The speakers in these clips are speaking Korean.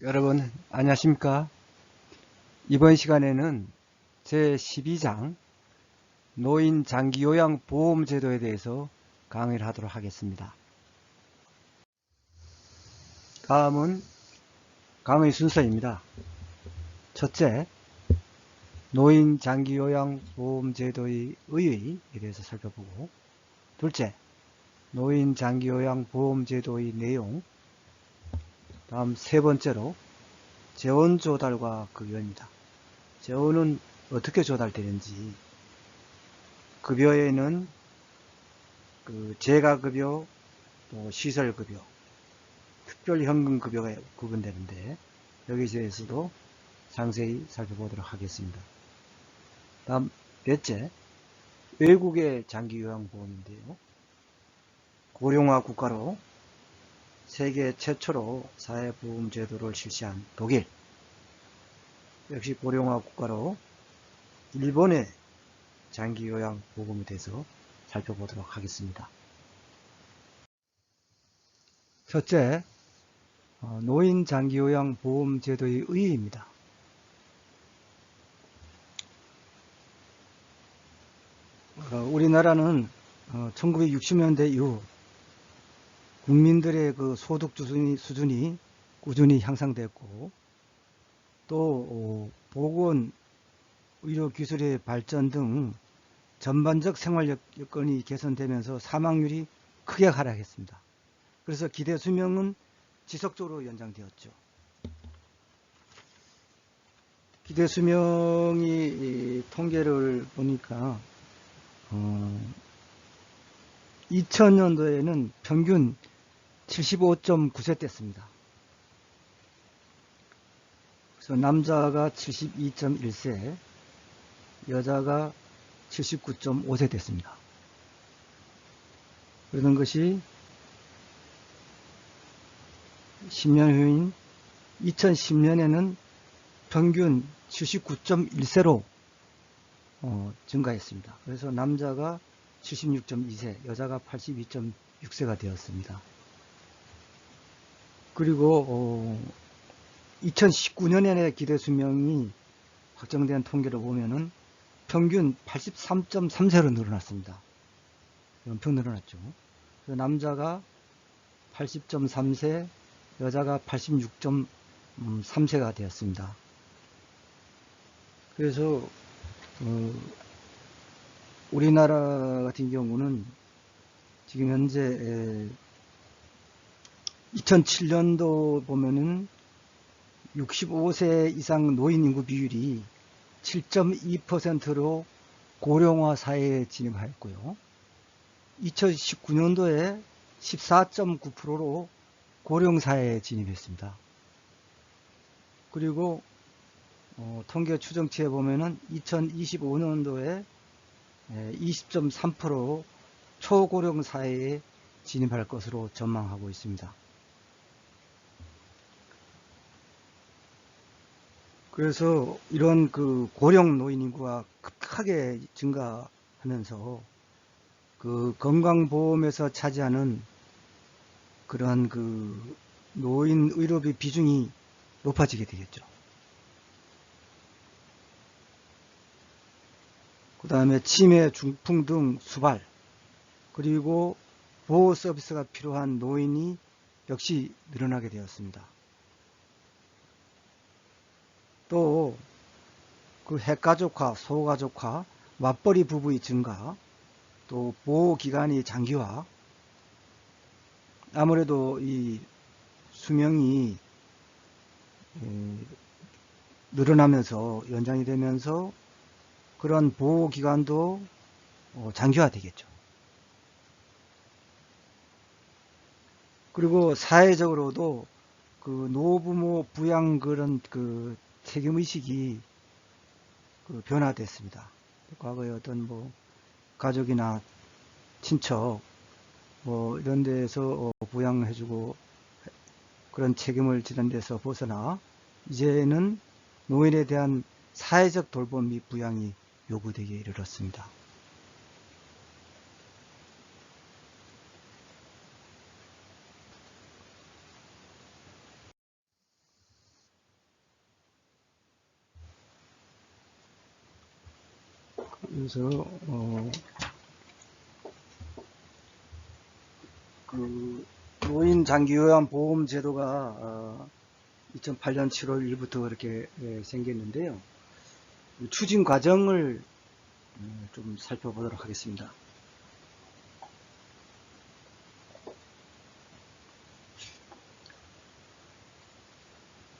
여러분 안녕하십니까? 이번 시간에는 제12장 노인 장기요양보험제도에 대해서 강의를 하도록 하겠습니다. 다음은 강의 순서입니다. 첫째, 노인 장기요양보험제도의 의의에 대해서 살펴보고, 둘째, 노인 장기요양보험제도의 내용, 다음 세 번째로 재원 조달과 그 요인입니다. 재원은 어떻게 조달되는지, 급여에는 재가급여, 또 시설급여, 특별현금급여가 구분되는데 여기에 대해서도 상세히 살펴보도록 하겠습니다. 다음 넷째, 외국의 장기요양보험인데요. 고령화 국가로 세계 최초로 사회보험제도를 실시한 독일, 역시 고령화 국가로 일본의 장기요양보험에 대해서 살펴보도록 하겠습니다. 첫째, 노인 장기요양보험제도의 의의입니다. 우리나라는 1960년대 이후 국민들의 그 소득 수준이 꾸준히 향상됐고, 또 보건, 의료 기술의 발전 등 전반적 생활 여건이 개선되면서 사망률이 크게 하락했습니다. 그래서 기대 수명은 지속적으로 연장되었죠. 기대 수명이 통계를 보니까 2000년도에는 평균 75.9세 됐습니다. 그래서 남자가 72.1세, 여자가 79.5세 됐습니다. 그러는 것이 10년 후인 2010년에는 평균 79.1세로 증가했습니다. 그래서 남자가 76.2세, 여자가 82.6세가 되었습니다. 그리고 2019년에 기대 수명이 확정된 통계를 보면은 평균 83.3세로 늘어났습니다. 엄청 늘어났죠. 그래서 남자가 80.3세, 여자가 86.3세가 되었습니다. 그래서 우리나라 같은 경우는 지금 현재 2007년도 보면은 65세 이상 노인 인구 비율이 7.2%로 고령화 사회에 진입하였고요. 2019년도에 14.9%로 고령 사회에 진입했습니다. 그리고 통계 추정치에 보면은 2025년도에 20.3% 초고령 사회에 진입할 것으로 전망하고 있습니다. 그래서 이런 그 고령 노인 인구가 급하게 증가하면서 그 건강보험에서 차지하는 그러한 그 노인 의료비 비중이 높아지게 되겠죠. 그 다음에 치매, 중풍 등 수발, 그리고 보호 서비스가 필요한 노인이 역시 늘어나게 되었습니다. 또 그 핵가족화, 소가족화, 맞벌이 부부의 증가, 또 보호기간이 장기화, 아무래도 이 수명이 늘어나면서 연장이 되면서 그런 보호기간도 장기화되겠죠. 그리고 사회적으로도 그 노부모 부양 그런 그 책임의식이 변화됐습니다. 과거에 어떤 뭐 가족이나 친척 뭐 이런 데서 부양해주고 그런 책임을 지는 데서 벗어나 이제는 노인에 대한 사회적 돌봄 및 부양이 요구되기에 이르렀습니다. 그래서 그 노인 장기 요양보험 제도가 2008년 7월 1일부터 이렇게 생겼는데요. 추진 과정을 좀 살펴보도록 하겠습니다.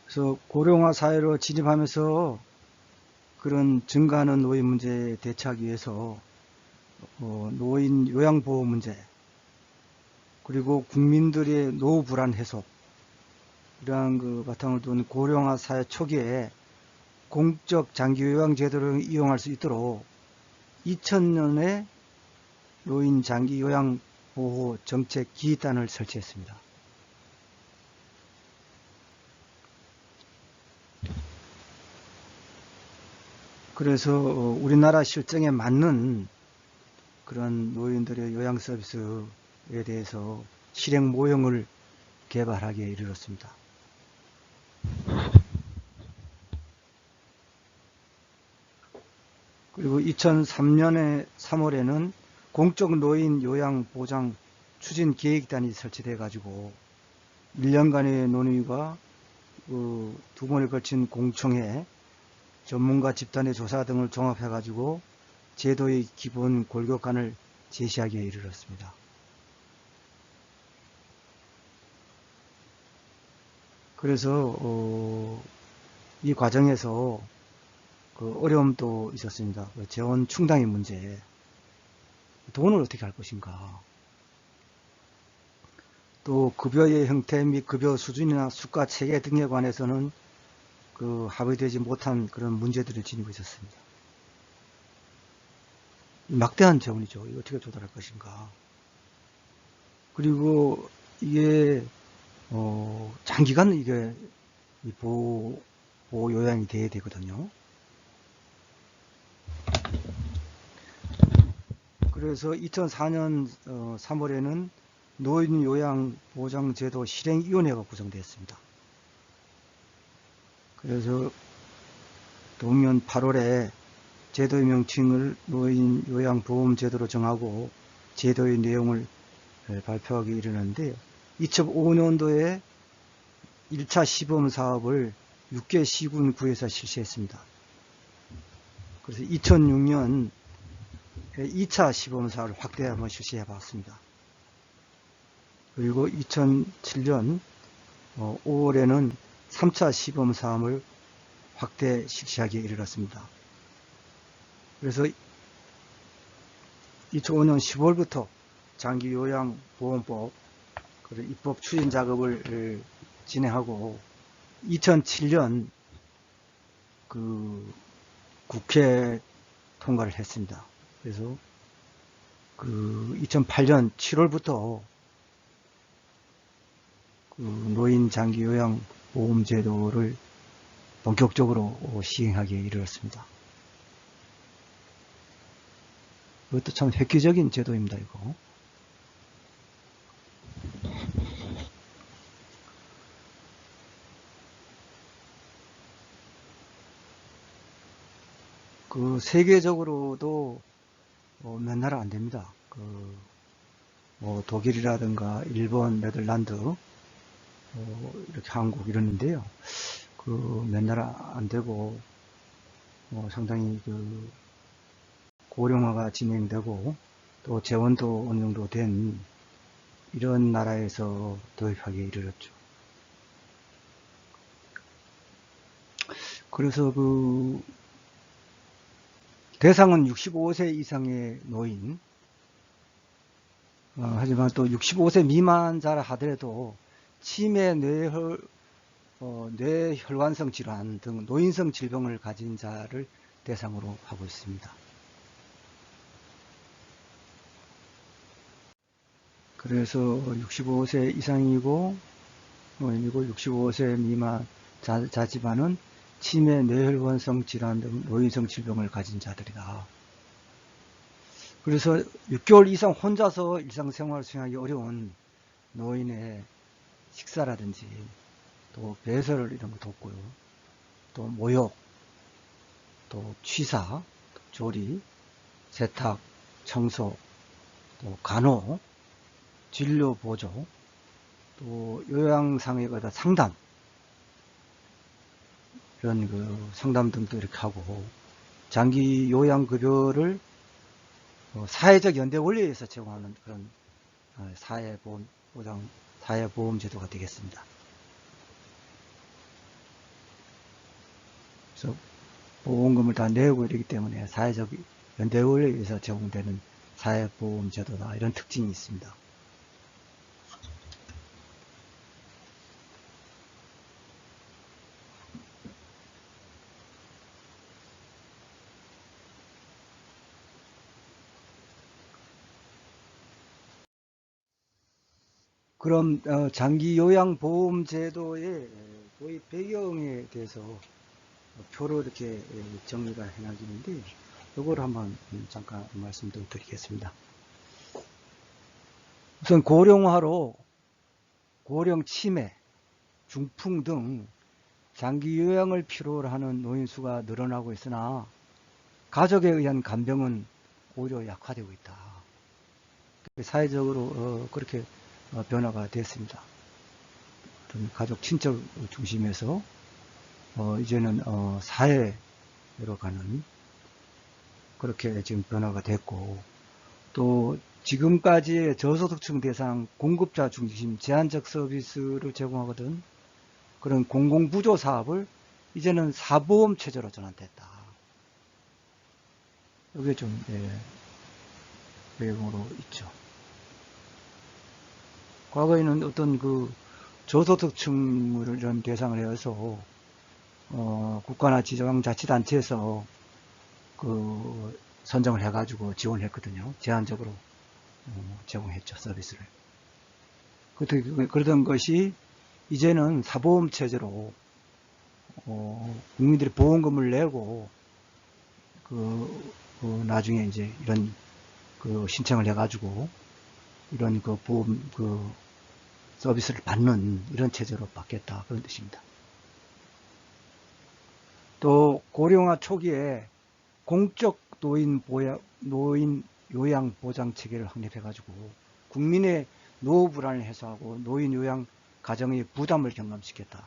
그래서 고령화 사회로 진입하면서 그런 증가하는 노인 문제에 대처하기 위해서 노인 요양보호 문제, 그리고 국민들의 노후 불안 해소, 이러한 그 바탕을 둔 고령화 사회 초기에 공적 장기 요양 제도를 이용할 수 있도록 2000년에 노인 장기 요양 보호 정책 기획단을 설치했습니다. 그래서 우리나라 실정에 맞는 그런 노인들의 요양 서비스에 대해서 실행 모형을 개발하기에 이르렀습니다. 그리고 2003년에 3월에는 공적 노인 요양 보장 추진 계획단이 설치돼 가지고 1년간의 논의와 두 번에 걸친 공청회, 전문가 집단의 조사 등을 종합해 가지고 제도의 기본 골격관을 제시하기에 이르렀습니다. 그래서 이 과정에서 그 어려움도 있었습니다. 재원 충당의 문제, 돈을 어떻게 할 것인가, 또 급여의 형태 및 급여 수준이나 수가 체계 등에 관해서는 그 합의되지 못한 그런 문제들을 지니고 있었습니다. 막대한 재원이죠. 이거 어떻게 조달할 것인가. 그리고 이게 장기간 이게 보호 요양이 돼야 되거든요. 그래서 2004년 3월에는 노인 요양 보장 제도 실행위원회가 구성되었습니다. 그래서 동년 8월에 제도의 명칭을 노인 요양 보험 제도로 정하고 제도의 내용을 발표하기 이르는데, 2005년도에 1차 시범 사업을 6개 시군구에서 실시했습니다. 그래서 2006년 2차 시범 사업을 확대 한번 실시해 봤습니다. 그리고 2007년 5월에는 3차 시범 사업을 확대 실시하기에 이르렀습니다. 그래서 2005년 10월부터 장기요양보험법 입법 추진 작업을 진행하고 2007년 그 국회 통과를 했습니다. 그래서 그 2008년 7월부터 그 노인 장기 요양 보험 제도를 본격적으로 시행하기에 이르렀습니다. 이것도 참 획기적인 제도입니다, 이거. 그 세계적으로도 몇 나라 안 됩니다. 뭐 독일이라든가 일본, 네덜란드, 이렇게 한국 이러는데요. 그 몇 나라 안 되고 상당히 그 고령화가 진행되고 또 재원도 어느 정도 된 이런 나라에서 도입하기에 이르렀죠. 그래서 그 대상은 65세 이상의 노인, 하지만 또 65세 미만자라 하더라도 치매, 뇌혈관성 질환 등 노인성 질병을 가진 자를 대상으로 하고 있습니다. 그래서 65세 이상이고 65세 미만 자지만은 치매, 뇌혈관성 질환 등 노인성 질병을 가진 자들이다. 그래서 6개월 이상 혼자서 일상생활을 수행하기 어려운 노인의 식사라든지 또 배설 이런 거 돕고요. 또 모욕, 또 취사, 조리, 세탁, 청소, 또 간호, 진료 보조, 또 요양상의 상담, 이런 그 상담 등도 이렇게 하고, 장기 요양급여를 사회적 연대 원리에 의해서 제공하는 그런 사회보험제도가 되겠습니다. 그래서 보험금을 다 내고 이러기 때문에 사회적 연대 원리에 의해서 제공되는 사회보험제도다, 이런 특징이 있습니다. 그럼 장기요양보험제도의 도입 배경에 대해서 표로 이렇게 정리가 해놔지는데, 이걸 한번 잠깐 말씀도 드리겠습니다. 우선 고령화로 고령 치매, 중풍 등 장기 요양을 필요로 하는 노인 수가 늘어나고 있으나 가족에 의한 간병은 오히려 약화되고 있다. 사회적으로 그렇게 변화가 됐습니다. 가족 친척 중심에서 이제는 사회로 가는, 그렇게 지금 변화가 됐고, 또 지금까지의 저소득층 대상 공급자 중심 제한적 서비스를 제공하거든 그런 공공부조 사업을 이제는 사보험 체제로 전환됐다. 이게 좀 배경으로 있죠. 과거에는 어떤 그 저소득층을 이런 대상을 해서 국가나 지방자치단체에서 그 선정을 해가지고 지원했거든요. 제한적으로 제공했죠, 서비스를. 그러던 것이 이제는 사보험 체제로 국민들이 보험금을 내고 나중에 이제 이런 신청을 해가지고 이런 보험 서비스를 받는 이런 체제로 바뀌었다, 그런 뜻입니다. 또 고령화 초기에 공적 노인 요양 보장 체계를 확립해가지고 국민의 노후 불안을 해소하고 노인 요양 가정의 부담을 경감시켰다.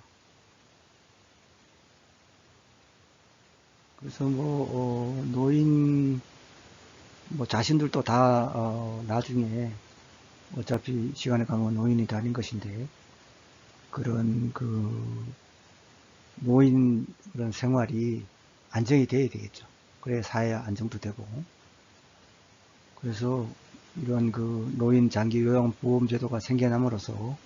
그래서 노인 자신들도 다 나중에 어차피 시간에 가면 노인이 되는 것인데, 그런 노인 그런 생활이 안정이 돼야 되겠죠. 그래야 사회 안정도 되고. 그래서 이런 노인 장기 요양 보험 제도가 생겨남으로써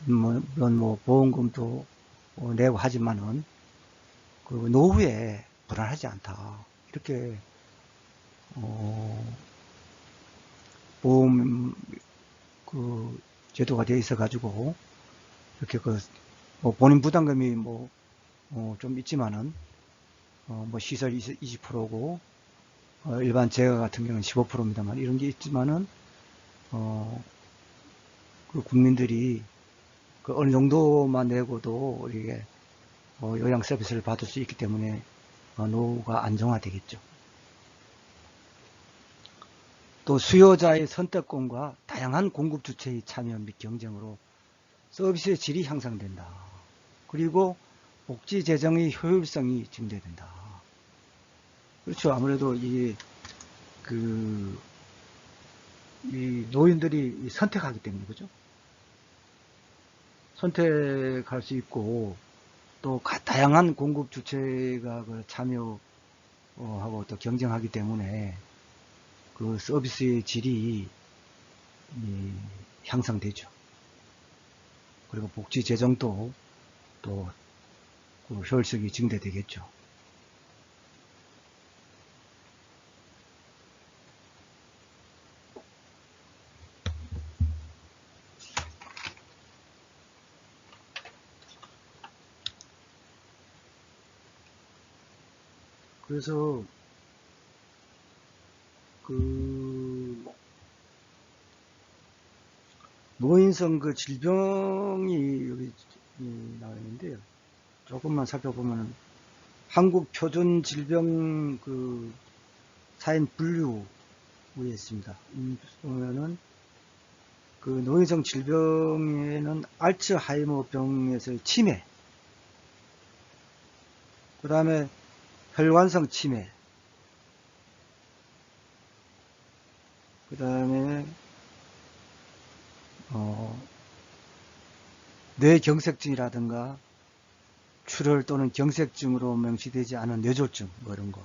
물론 보험금도 내고 하지만은 노후에 불안하지 않다, 이렇게 보험 제도가 되어 있어 가지고 이렇게 본인 부담금이 좀 있지만은 시설 20%고 일반 재가 같은 경우는 15%입니다만, 이런 게 있지만은 국민들이 어느 정도만 내고도 이게 요양 서비스를 받을 수 있기 때문에 노후가 안정화되겠죠. 또 수요자의 선택권과 다양한 공급 주체의 참여 및 경쟁으로 서비스의 질이 향상된다. 그리고 복지 재정의 효율성이 증대된다. 그렇죠. 아무래도 이 노인들이 선택하기 때문에, 그죠? 선택할 수 있고, 또 다양한 공급 주체가 참여하고 또 경쟁하기 때문에 서비스의 질이 향상되죠. 그리고 복지 재정도 또 효율성이 증대되겠죠. 그래서 노인성 질병이 여기 나와 있는데요. 조금만 살펴보면 한국표준질병 사인 분류에 있습니다. 보면은 노인성 질병에는 알츠하이머병에서의 치매, 그 다음에 혈관성 치매, 그 다음에 뇌경색증이라든가 출혈 또는 경색증으로 명시되지 않은 뇌졸중 뭐 이런 거,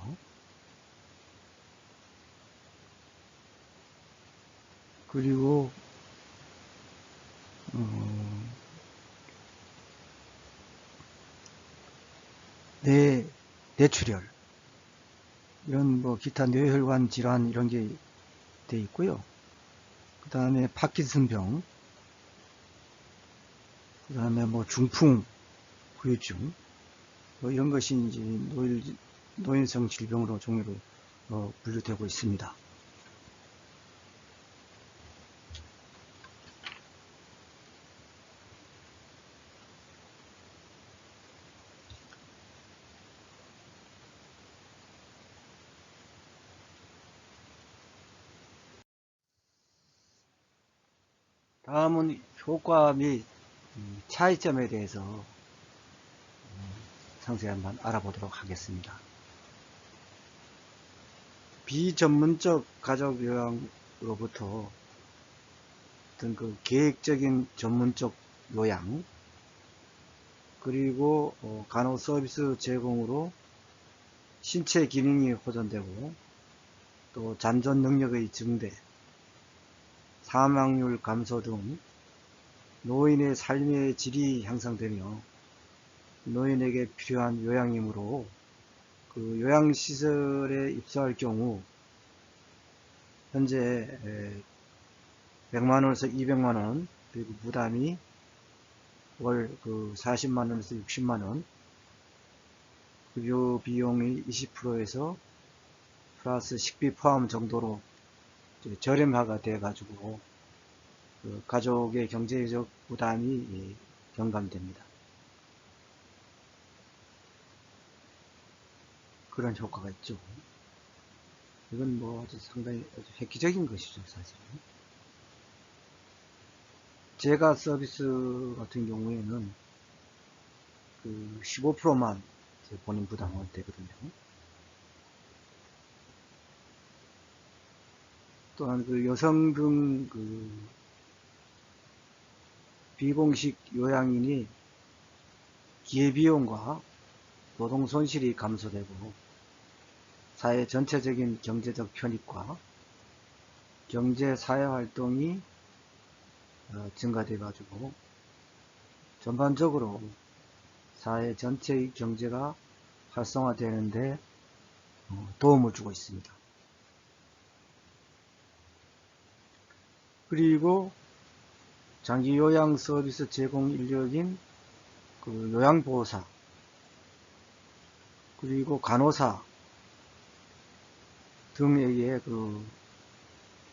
그리고 뇌출혈, 이런 기타 뇌혈관 질환 이런 게 돼 있고요. 그 다음에 파킨슨병, 그 다음에 중풍, 후유증, 이런 것이 이제 노인성 질병으로 종류로 분류되고 있습니다. 다음은 효과 및 차이점에 대해서 상세히 한번 알아보도록 하겠습니다. 비전문적 가족 요양으로부터 어떤 계획적인 전문적 요양, 그리고 간호 서비스 제공으로 신체 기능이 호전되고 또 잔존 능력의 증대, 사망률 감소 등 노인의 삶의 질이 향상되며 노인에게 필요한 요양이므로 요양시설에 입소할 경우 현재 100만원에서 200만원, 그리고 부담이 월 40만원에서 60만원, 급여 비용이 20%에서 플러스 식비 포함 정도로 저렴화가 돼 가지고 가족의 경제적 부담이 경감됩니다. 그런 효과가 있죠. 이건 아주 상당히 아주 획기적인 것이죠, 사실은. 제가 서비스 같은 경우에는 15%만 본인 부담은 되거든요. 또한 여성 등 비공식 요양인이 기회비용과 노동 손실이 감소되고 사회 전체적인 경제적 편익과 경제 사회 활동이 증가돼 가지고 전반적으로 사회 전체의 경제가 활성화되는데 도움을 주고 있습니다. 그리고 장기 요양 서비스 제공 인력인 요양보호사, 그리고 간호사 등에게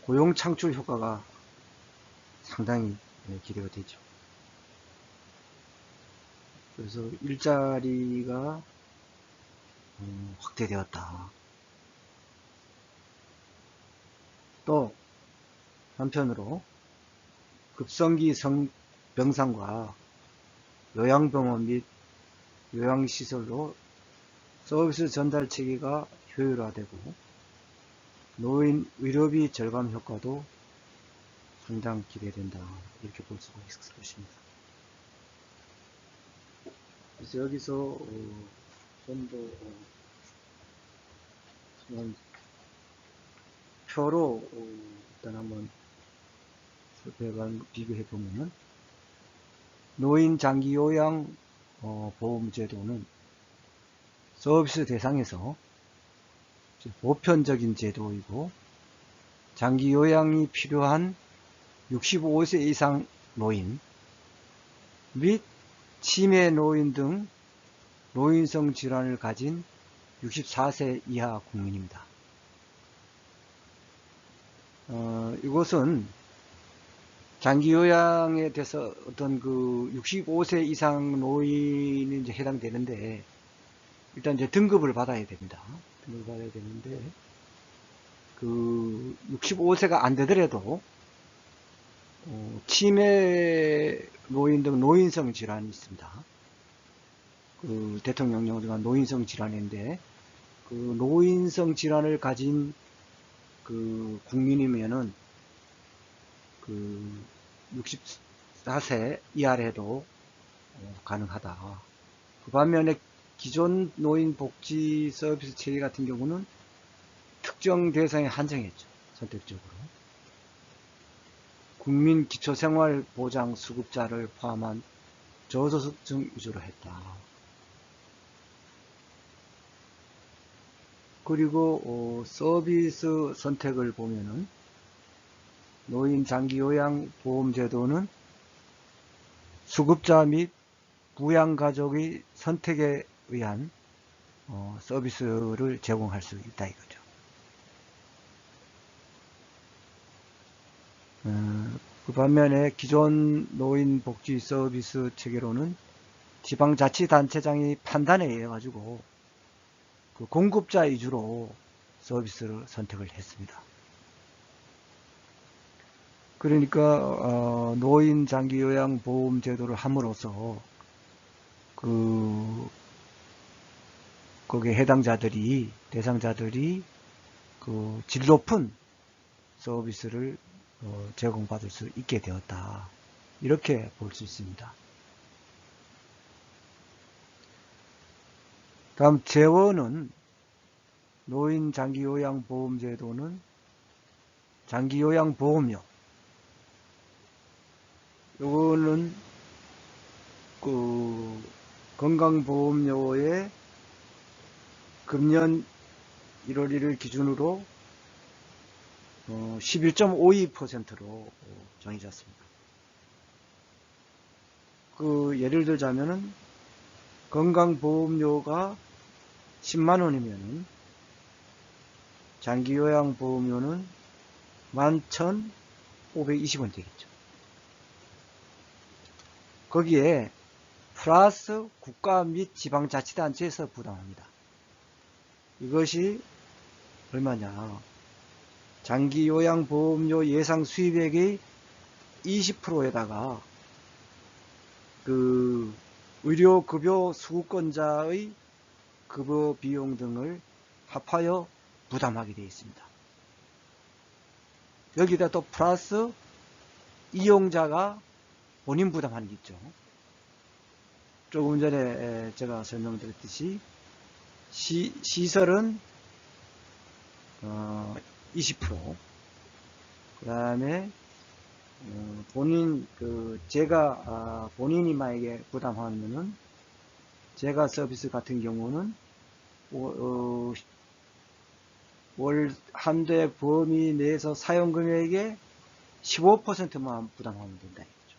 고용 창출 효과가 상당히 기대가 되죠. 그래서 일자리가 확대되었다. 또 한편으로 급성기 병상과 요양병원 및 요양시설로 서비스 전달 체계가 효율화되고 노인 의료비 절감 효과도 상당히 기대된다, 이렇게 볼 수가 있을 것입니다. 그래서 여기서 좀 더 표로 일단 한번 비교해 보면은 노인 장기 요양 보험제도는 서비스 대상에서 보편적인 제도이고 장기 요양이 필요한 65세 이상 노인 및 치매 노인 등 노인성 질환을 가진 64세 이하 국민입니다. 이것은 장기 요양에 대해서 어떤 65세 이상 노인이 이제 해당되는데, 일단 이제 등급을 받아야 됩니다. 등급을 받아야 되는데, 65세가 안 되더라도, 치매 노인 등 노인성 질환이 있습니다. 대통령령으로 노인성 질환인데, 노인성 질환을 가진 국민이면은 64세 이하래도 가능하다. 그 반면에 기존 노인 복지 서비스 체계 같은 경우는 특정 대상에 한정했죠. 선택적으로. 국민 기초생활보장 수급자를 포함한 저소득층 위주로 했다. 그리고 서비스 선택을 보면은 노인 장기요양보험제도는 수급자 및 부양가족의 선택에 의한 서비스를 제공할 수 있다 이거죠. 그 반면에 기존 노인복지 서비스 체계로는 지방자치단체장이 판단에 의해 가지고 공급자 위주로 서비스를 선택을 했습니다. 그러니까 노인 장기요양보험 제도를 함으로써 거기에 해당자들이 대상자들이 질 높은 서비스를 제공받을 수 있게 되었다. 이렇게 볼 수 있습니다. 다음 재원은 노인 장기요양보험제도는 장기요양보험료 요거는 건강보험료의 금년 1월 1일 기준으로 11.52%로 정해졌습니다. 예를 들자면은 건강보험료가 10만원이면은 장기요양보험료는 11,520원 되겠죠. 거기에 플러스 국가 및 지방자치단체에서 부담합니다. 이것이 얼마냐? 장기요양보험료 예상 수입액의 20%에다가 의료급여 수급권자의 급여 비용 등을 합하여 부담하게 되어 있습니다. 여기다 또 플러스 이용자가 본인 부담하는 게 있죠. 조금 전에 제가 설명드렸듯이 시설은 20%, 그 다음에 본인이 만약에 부담하면은 제가 서비스 같은 경우는 월 한 대 범위 내에서 사용 금액의 15%만 부담하면 된다 이거죠.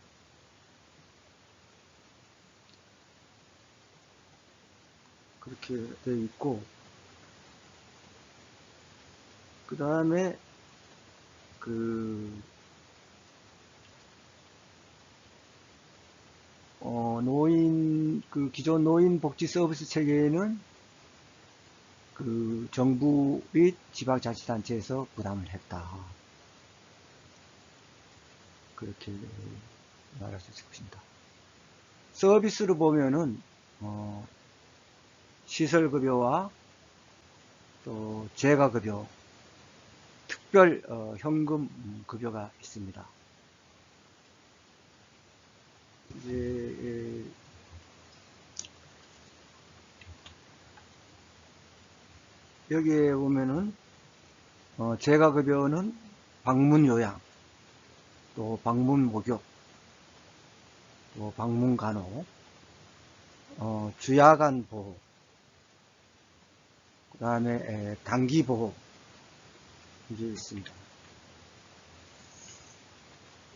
그렇게 되어 있고, 그 다음에 기존 노인 복지 서비스 체계에는 정부 및 지방자치단체에서 부담을 했다. 그렇게 말할 수 있을 것입니다. 서비스로 보면은 시설급여와 또 재가급여, 특별 현금 급여가 있습니다. 이제 여기에 보면은 재가급여는 방문요양, 또 방문목욕, 또 방문간호, 주야간 보호, 그 다음에 단기보호 이게 있습니다.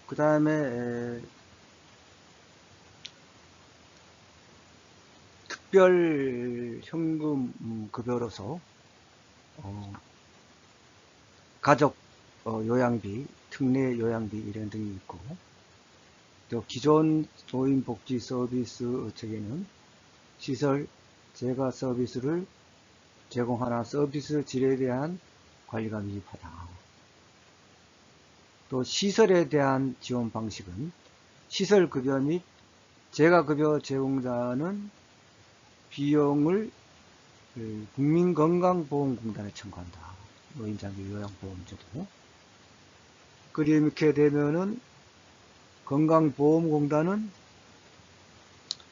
그 다음에 특별 현금 급여로서 가족 요양비, 특례 요양비 이런 등이 있고, 또 기존 노인복지 서비스 체계는 시설 제가 서비스를 제공하나 서비스 질에 대한 관리가 미흡하다. 또 시설에 대한 지원 방식은 시설급여 및 재가급여 제공자는 비용을 국민건강보험공단에 청구한다. 노인장기 요양보험제도. 그렇게 되면은 건강보험공단은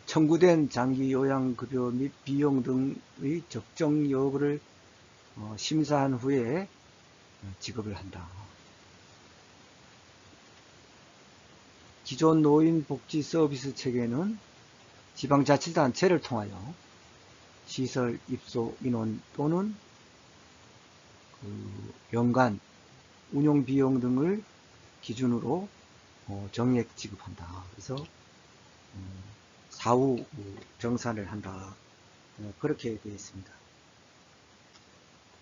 청구된 장기요양급여 및 비용 등의 적정 여부를 심사한 후에 지급을 한다. 기존 노인복지 서비스 체계는 지방자치단체를 통하여 시설 입소 인원 또는 연간 운용비용 등을 기준으로 정액 지급한다. 그래서 사후 정산을 한다. 그렇게 되어 있습니다.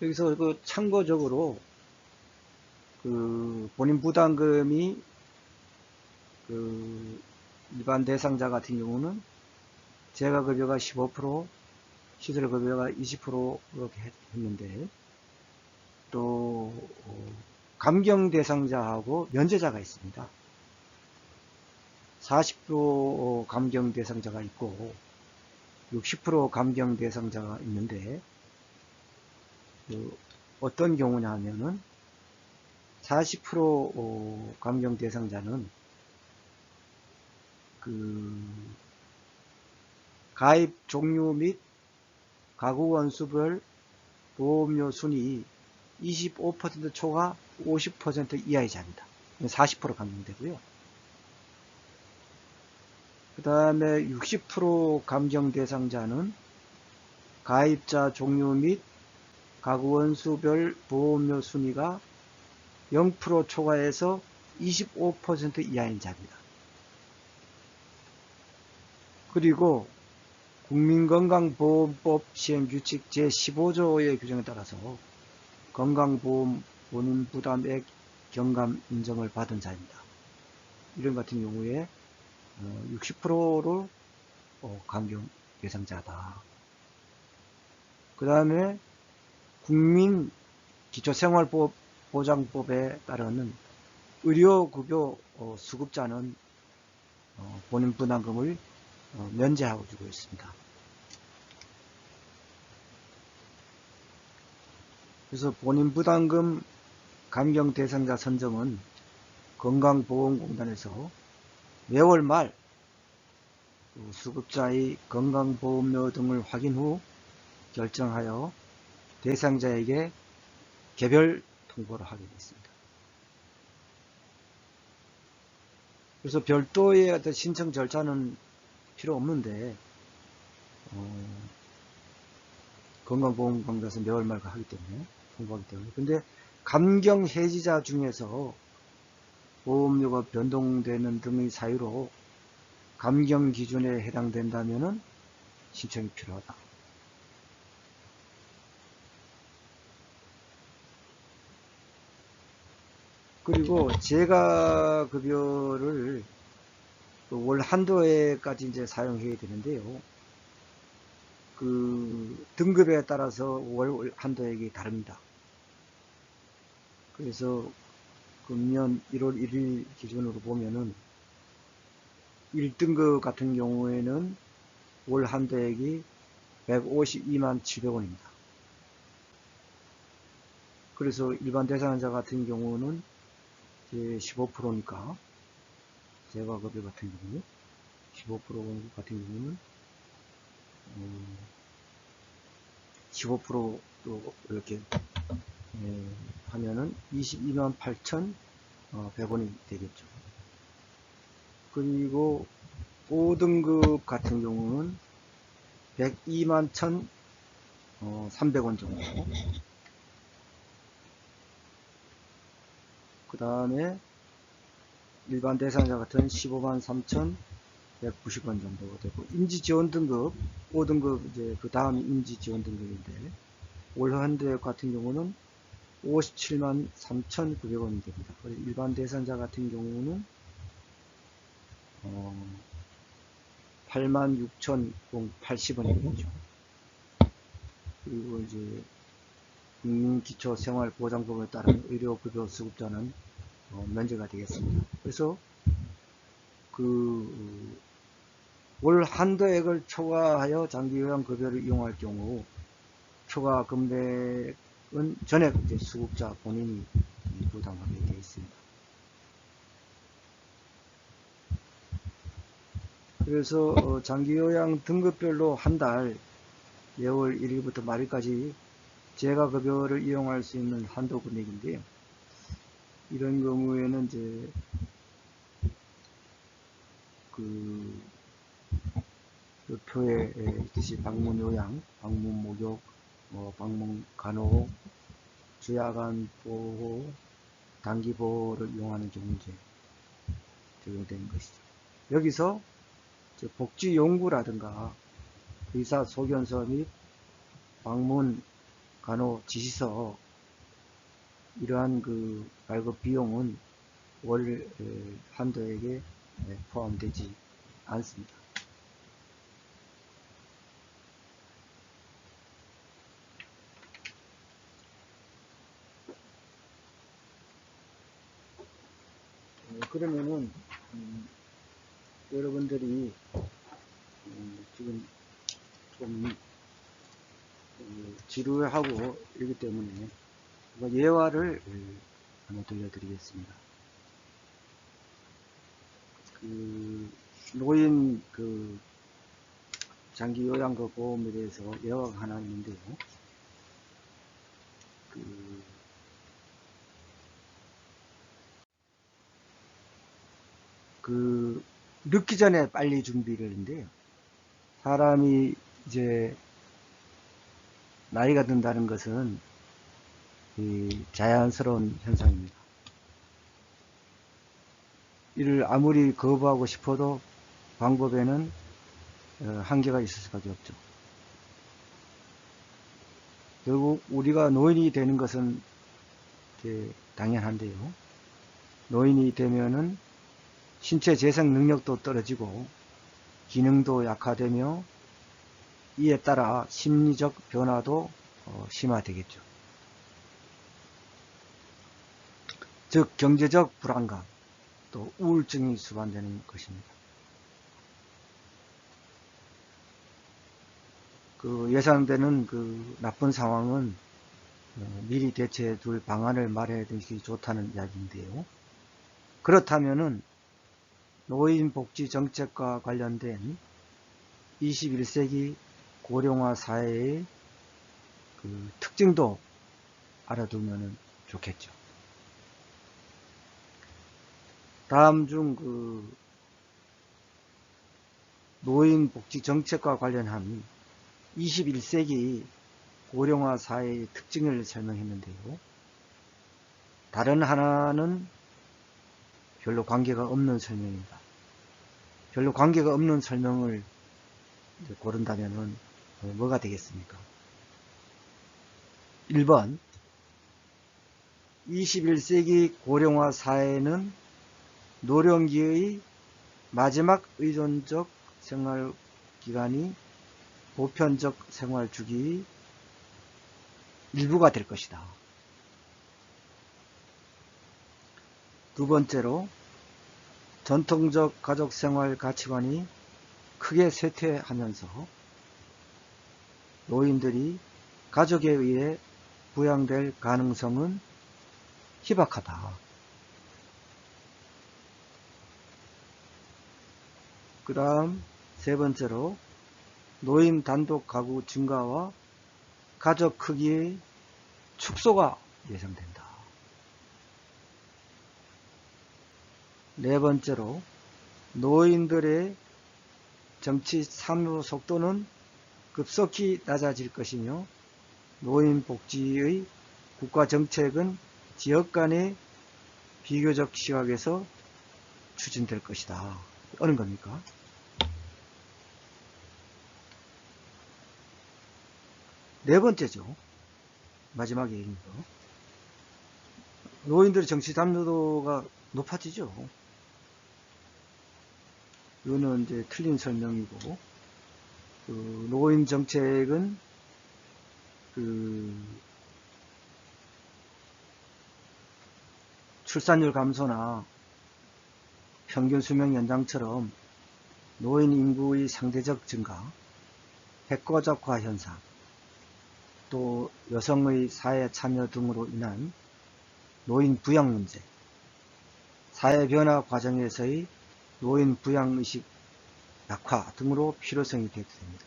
여기서 참고적으로 본인 부담금이 일반 대상자 같은 경우는 재가급여가 15%, 시설급여가 20% 이렇게 했는데, 또 감경 대상자하고 면제자가 있습니다. 40% 감경 대상자가 있고 60% 감경 대상자가 있는데, 어떤 경우냐 하면은 40% 감경 대상자는 가입 종류 및 가구 원수별 보험료 순위 25% 초과 50% 이하의 자입니다. 40% 감경되고요. 그 다음에 60% 감경 대상자는 가입자 종류 및 가구 원수별 보험료 순위가 0% 초과해서 25% 이하인 자입니다. 그리고 국민건강보험법 시행규칙 제15조의 규정에 따라서 건강보험 본인 부담액 경감 인정을 받은 자입니다. 이런 같은 경우에 60%를 감경 대상자다. 그 다음에 국민기초생활보장법에 따르는 의료급여 수급자는 본인 부담금을 면제하고 주고 있습니다. 그래서 본인 부담금 감경 대상자 선정은 건강보험공단에서 매월 말 수급자의 건강보험료 등을 확인 후 결정하여 대상자에게 개별 통보를 하게 됐습니다. 그래서 별도의 어떤 신청 절차는 필요 없는데 건강보험공단에서 매월 말 하기 때문에 통보하기 때문에. 근데 감경 해지자 중에서 보험료가 변동되는 등의 사유로 감경 기준에 해당된다면은 신청이 필요하다. 그리고 재가급여를 월 한도에까지 이제 사용해야 되는데요. 등급에 따라서 월 한도액이 다릅니다. 그래서 금년 1월 1일 기준으로 보면은 1등급 같은 경우에는 월 한도액이 152만 700원입니다. 그래서 일반 대상자 같은 경우는 15%니까 재가급여 같은 경우 15% 같은 경우는 15%도 이렇게 하면은 22만 8,100원이 되겠죠. 그리고 5등급 같은 경우는 102만 1,300원 정도. 그 다음에 일반 대상자 같은 15만 3,190원 정도 되고, 임지지원 등급 5등급 이제 그 다음이 임지지원 등급인데 월 한도액 같은 경우는 57만 3,900원이 됩니다. 일반 대상자 같은 경우는 86,080원이 되죠. 그리고 이제 국민기초생활보장법에 따른 의료급여 수급자는 면제가 되겠습니다. 그래서 월 한도액을 초과하여 장기요양급여를 이용할 경우 초과 금액은 전액 이제 수급자 본인이 부담하게 되어 있습니다. 그래서 장기요양 등급별로 한 달 매월 1일부터 말일까지 재가급여를 이용할 수 있는 한도 금액인데요. 이런 경우에는 이제 그 표에 있듯이 방문요양, 방문목욕, 방문간호, 주야간보호, 단기보호를 이용하는 경우 이제 적용되는 것이죠. 여기서 복지용구라든가 의사소견서 및 방문 간호 지시서 이러한 발급 비용은 월 한도액에 포함되지 않습니다. 그러면은 여러분들이 지금 좀 지루하고 있기 때문에 예화를 한번 들려드리겠습니다. 노인 장기요양 보험에 대해서 예화가 하나 있는데요. 늦기 전에 빨리 준비를 했는데요. 사람이 이제 나이가 든다는 것은 자연스러운 현상입니다. 이를 아무리 거부하고 싶어도 방법에는 한계가 있을 수밖에 없죠. 결국 우리가 노인이 되는 것은 당연한데요. 노인이 되면은 신체 재생 능력도 떨어지고 기능도 약화되며 이에 따라 심리적 변화도 심화되겠죠. 즉 경제적 불안감 또 우울증이 수반되는 것입니다. 예상되는 나쁜 상황은 미리 대처해 둘 방안을 마련해 두기 좋다는 이야기인데요. 그렇다면은 노인복지정책과 관련된 21세기 고령화 사회의 특징도 알아두면 좋겠죠. 다음 중 노인복지정책과 관련한 21세기 고령화 사회의 특징을 설명했는데요. 다른 하나는 별로 관계가 없는 설명입니다. 별로 관계가 없는 설명을 고른다면 뭐가 되겠습니까? 1번 21세기 고령화 사회는 노령기의 마지막 의존적 생활기간이 보편적 생활주기의 일부가 될 것이다. 두 번째로 전통적 가족생활 가치관이 크게 쇠퇴하면서 노인들이 가족에 의해 부양될 가능성은 희박하다. 그 다음 세 번째로 노인 단독 가구 증가와 가족 크기의 축소가 예상된다. 네 번째로 노인들의 정치 참여 속도는 급속히 낮아질 것이며 노인 복지의 국가 정책은 지역 간의 비교적 시각에서 추진될 것이다. 어느 겁니까? 네 번째죠. 마지막 얘기입니다. 노인들의 정치 참여도가 높아지죠. 이거는 이제 틀린 설명이고, 노인 정책은 그 출산율 감소나 평균 수명 연장처럼 노인 인구의 상대적 증가, 핵가족화 현상, 또 여성의 사회 참여 등으로 인한 노인 부양 문제, 사회 변화 과정에서의 노인 부양 의식 약화 등으로 필요성이 대두됩니다.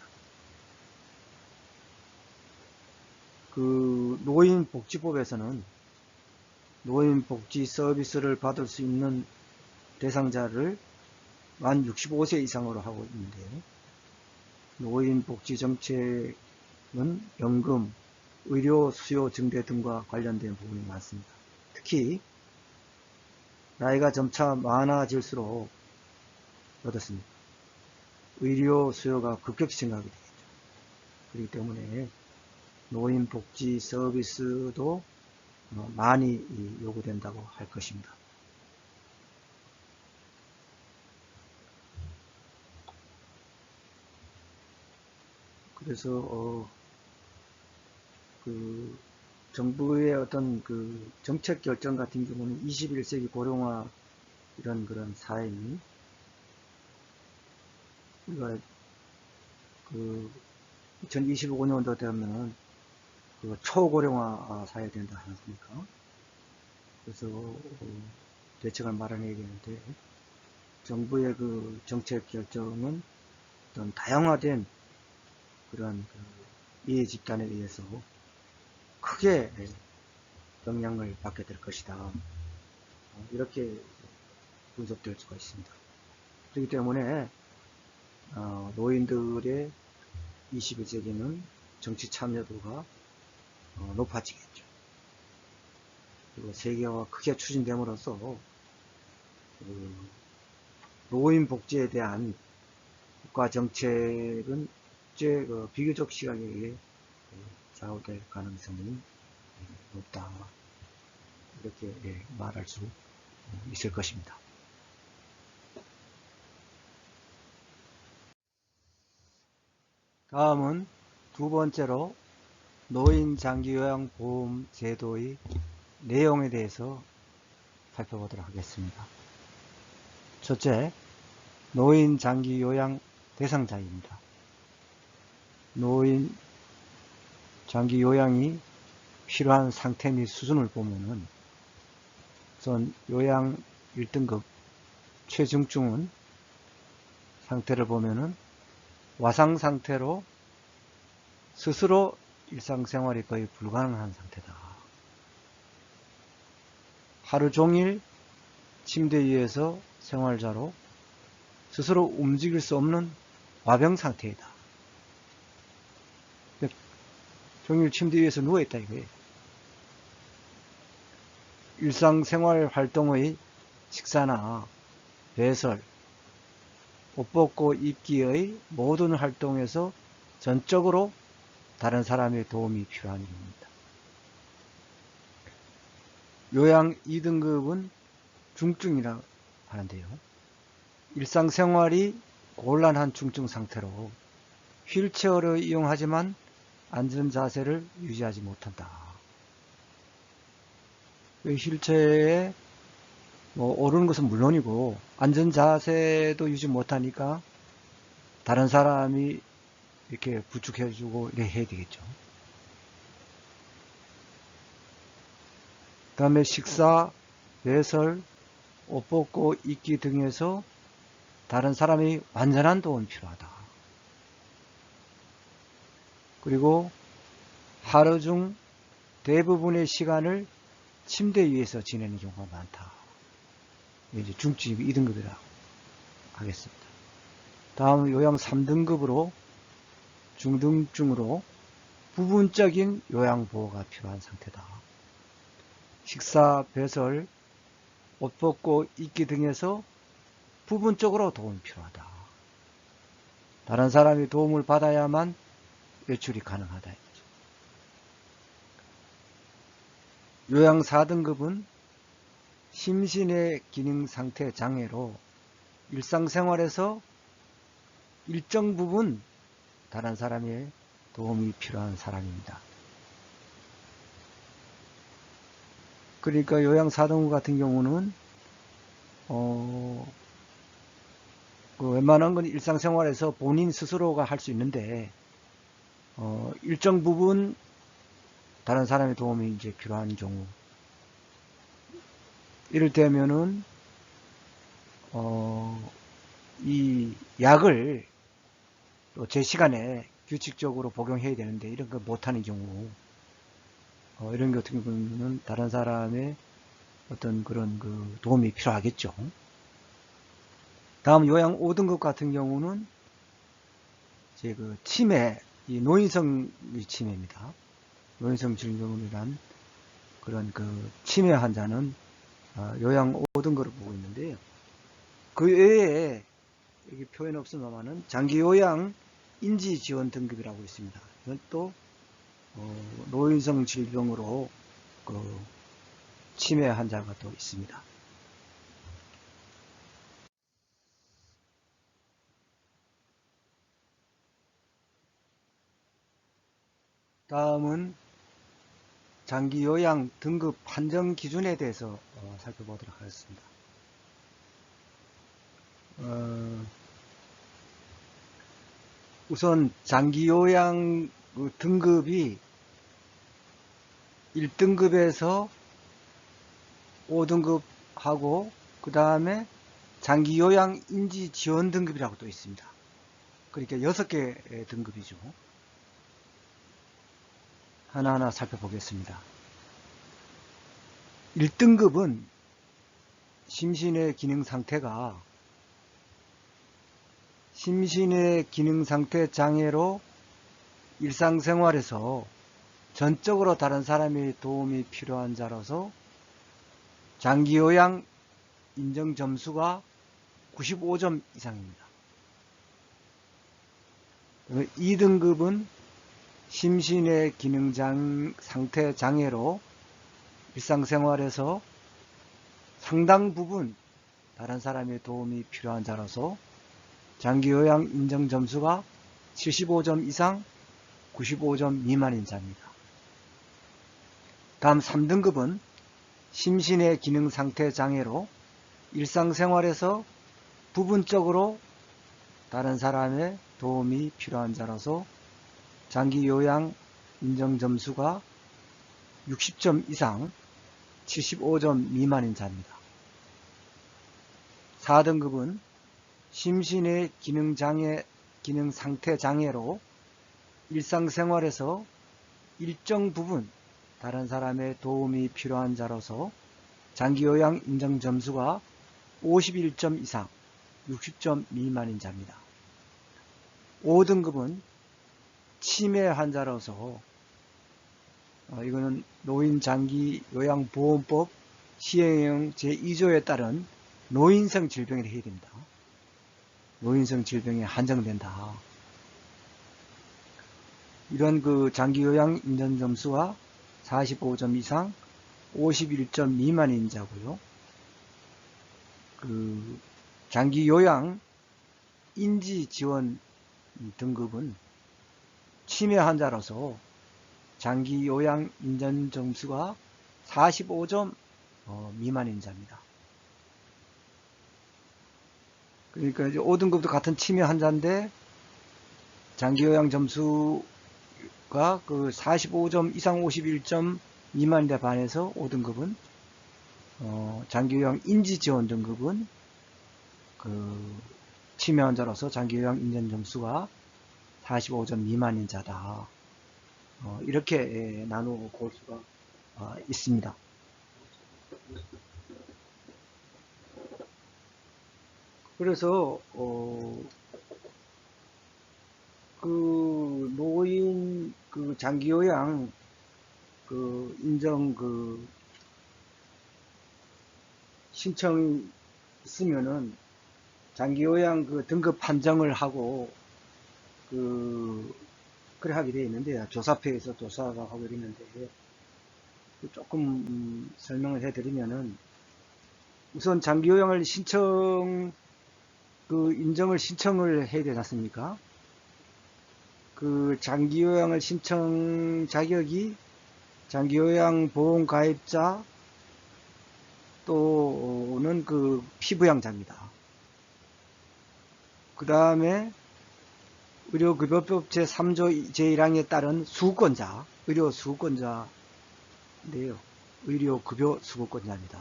그 노인복지법에서는 노인복지 서비스를 받을 수 있는 대상자를 만 65세 이상으로 하고 있는데요. 노인복지정책은 연금, 의료 수요 증대 등과 관련된 부분이 많습니다. 특히 나이가 점차 많아질수록 어떻습니까? 의료 수요가 급격히 증가하게 되겠죠. 그렇기 때문에 노인복지 서비스도 많이 요구된다고 할 것입니다. 그래서 그 정부의 어떤 그 정책 결정 같은 경우는 21세기 고령화 이런 그런 사회니 우리가 그 2025년도 되면은 그 초고령화 사회 된다 하지 않습니까? 그래서 대책을 마련해야 되는데 정부의 그 정책 결정은 어떤 다양화된 그런 그 이해 집단에 의해서 크게 영향을 받게 될 것이다. 이렇게 분석될 수가 있습니다. 그렇기 때문에 노인들의 21세기는 정치 참여도가 높아지겠죠. 그리고 세계화가 크게 추진됨으로써 노인 복지에 대한 국가 정책은 이제 비교적 시각에 의해 좌우될 가능성이 높다. 이렇게 말할 수 있을 것입니다. 다음은 두 번째로 노인 장기요양보험 제도의 내용에 대해서 살펴보도록 하겠습니다. 첫째, 노인 장기요양 대상자입니다. 노인 장기요양이 필요한 상태 및 수준을 보면은 우선 요양 1등급 최중증은 상태를 보면은 와상 상태로 스스로 일상생활이 거의 불가능한 상태다. 하루 종일 침대 위에서 생활자로 스스로 움직일 수 없는 와병 상태이다. 종일 침대 위에서 누워있다 이거예요. 일상생활 활동의 식사나 배설, 옷 벗고 입기의 모든 활동에서 전적으로 다른 사람의 도움이 필요한 일입니다. 요양 2등급은 중증이라 하는데요. 일상생활이 곤란한 중증 상태로 휠체어를 이용하지만 앉은 자세를 유지하지 못한다. 휠체어에 오르는 것은 물론이고 앉은 자세도 유지 못하니까 다른 사람이 이렇게 부축해주고 이렇게 해야 되겠죠. 그 다음에 식사, 배설, 옷 벗고 입기 등에서 다른 사람이 완전한 도움이 필요하다. 그리고 하루 중 대부분의 시간을 침대 위에서 지내는 경우가 많다. 이제 중증 2등급이라고 하겠습니다. 다음 요양 3등급으로 중등증으로 부분적인 요양보호가 필요한 상태다. 식사, 배설, 옷 벗고 입기 등에서 부분적으로 도움이 필요하다. 다른 사람이 도움을 받아야만 외출이 가능하다. 요양 4등급은 심신의 기능 상태 장애로 일상생활에서 일정 부분 다른 사람의 도움이 필요한 사람입니다. 그러니까 요양 4등급 같은 경우는 그 웬만한 건 일상생활에서 본인 스스로가 할 수 있는데 일정 부분 다른 사람의 도움이 이제 필요한 경우, 이를테면은 이 약을 또 제 시간에 규칙적으로 복용해야 되는데 이런 거 못하는 경우, 이런 것 같은 경우는 다른 사람의 어떤 그런 그 도움이 필요하겠죠. 다음 요양 5등급 같은 경우는 이제 그 치매, 이 노인성 치매입니다. 노인성 질병이란 그런 그 치매 환자는 요양 5등급을 보고 있는데요. 그 외에 여기 표현 없습니다만은 장기 요양 인지 지원 등급이라고 있습니다. 이건 또 노인성 질병으로 그 치매 환자가 또 있습니다. 다음은 장기 요양 등급 판정 기준에 대해서 살펴보도록 하겠습니다. 우선 장기 요양 등급이 1등급에서 5등급하고 그 다음에 장기 요양 인지 지원 등급이라고 또 있습니다. 그러니까 6개 등급이죠. 하나하나 살펴보겠습니다. 1등급은 심신의 기능 상태가 심신의 기능 상태 장애로 일상생활에서 전적으로 다른 사람의 도움이 필요한 자로서 장기 요양 인정 점수가 95점 이상입니다. 2등급은 심신의 기능 상태 장애로 일상생활에서 상당 부분 다른 사람의 도움이 필요한 자로서 장기 요양 인정 점수가 75점 이상 95점 미만인 자입니다. 다음 3등급은 심신의 기능 상태 장애로 일상생활에서 부분적으로 다른 사람의 도움이 필요한 자로서 장기 요양 인정 점수가 60점 이상 75점 미만인 자입니다. 4등급은 심신의 기능 상태 장애로 일상생활에서 일정 부분 다른 사람의 도움이 필요한 자로서 장기 요양 인정 점수가 51점 이상 60점 미만인 자입니다. 5등급은 치매 환자로서 이거는 노인장기요양보험법 시행령 제2조에 따른 노인성 질병이 해야 됩니다. 노인성 질병에 한정된다. 이런 그 장기요양 인정 점수가 45점 이상 51점 미만인 자고요. 그 장기요양 인지 지원 등급은 치매 환자로서 장기 요양 인정 점수가 45점 미만인 자입니다. 그러니까 이제 5등급도 같은 치매 환자인데 장기 요양 점수가 그 45점 이상 51점 미만인데 반해서 5등급은 장기 요양 인지 지원 등급은 그 치매 환자로서 장기 요양 인정 점수가 45점 미만인 자다. 이렇게 나누어 볼 수가 있습니다. 그래서 그 노인 그 장기 요양 그 인정 그 신청 있으면은 장기 요양 그 등급 판정을 하고 그래 하게 되어 있는데요. 조사표에서 조사가 하고 있는데 조금 설명을 해드리면은 우선 장기 요양을 인정을 신청을 해야 되지 않습니까? 그 장기 요양을 신청 자격이 장기 요양 보험 가입자 또는 그 피부양자입니다. 그 다음에 의료급여법 제3조 제1항에 따른 수급권자, 의료수급권자인데요. 의료급여 수급권자입니다.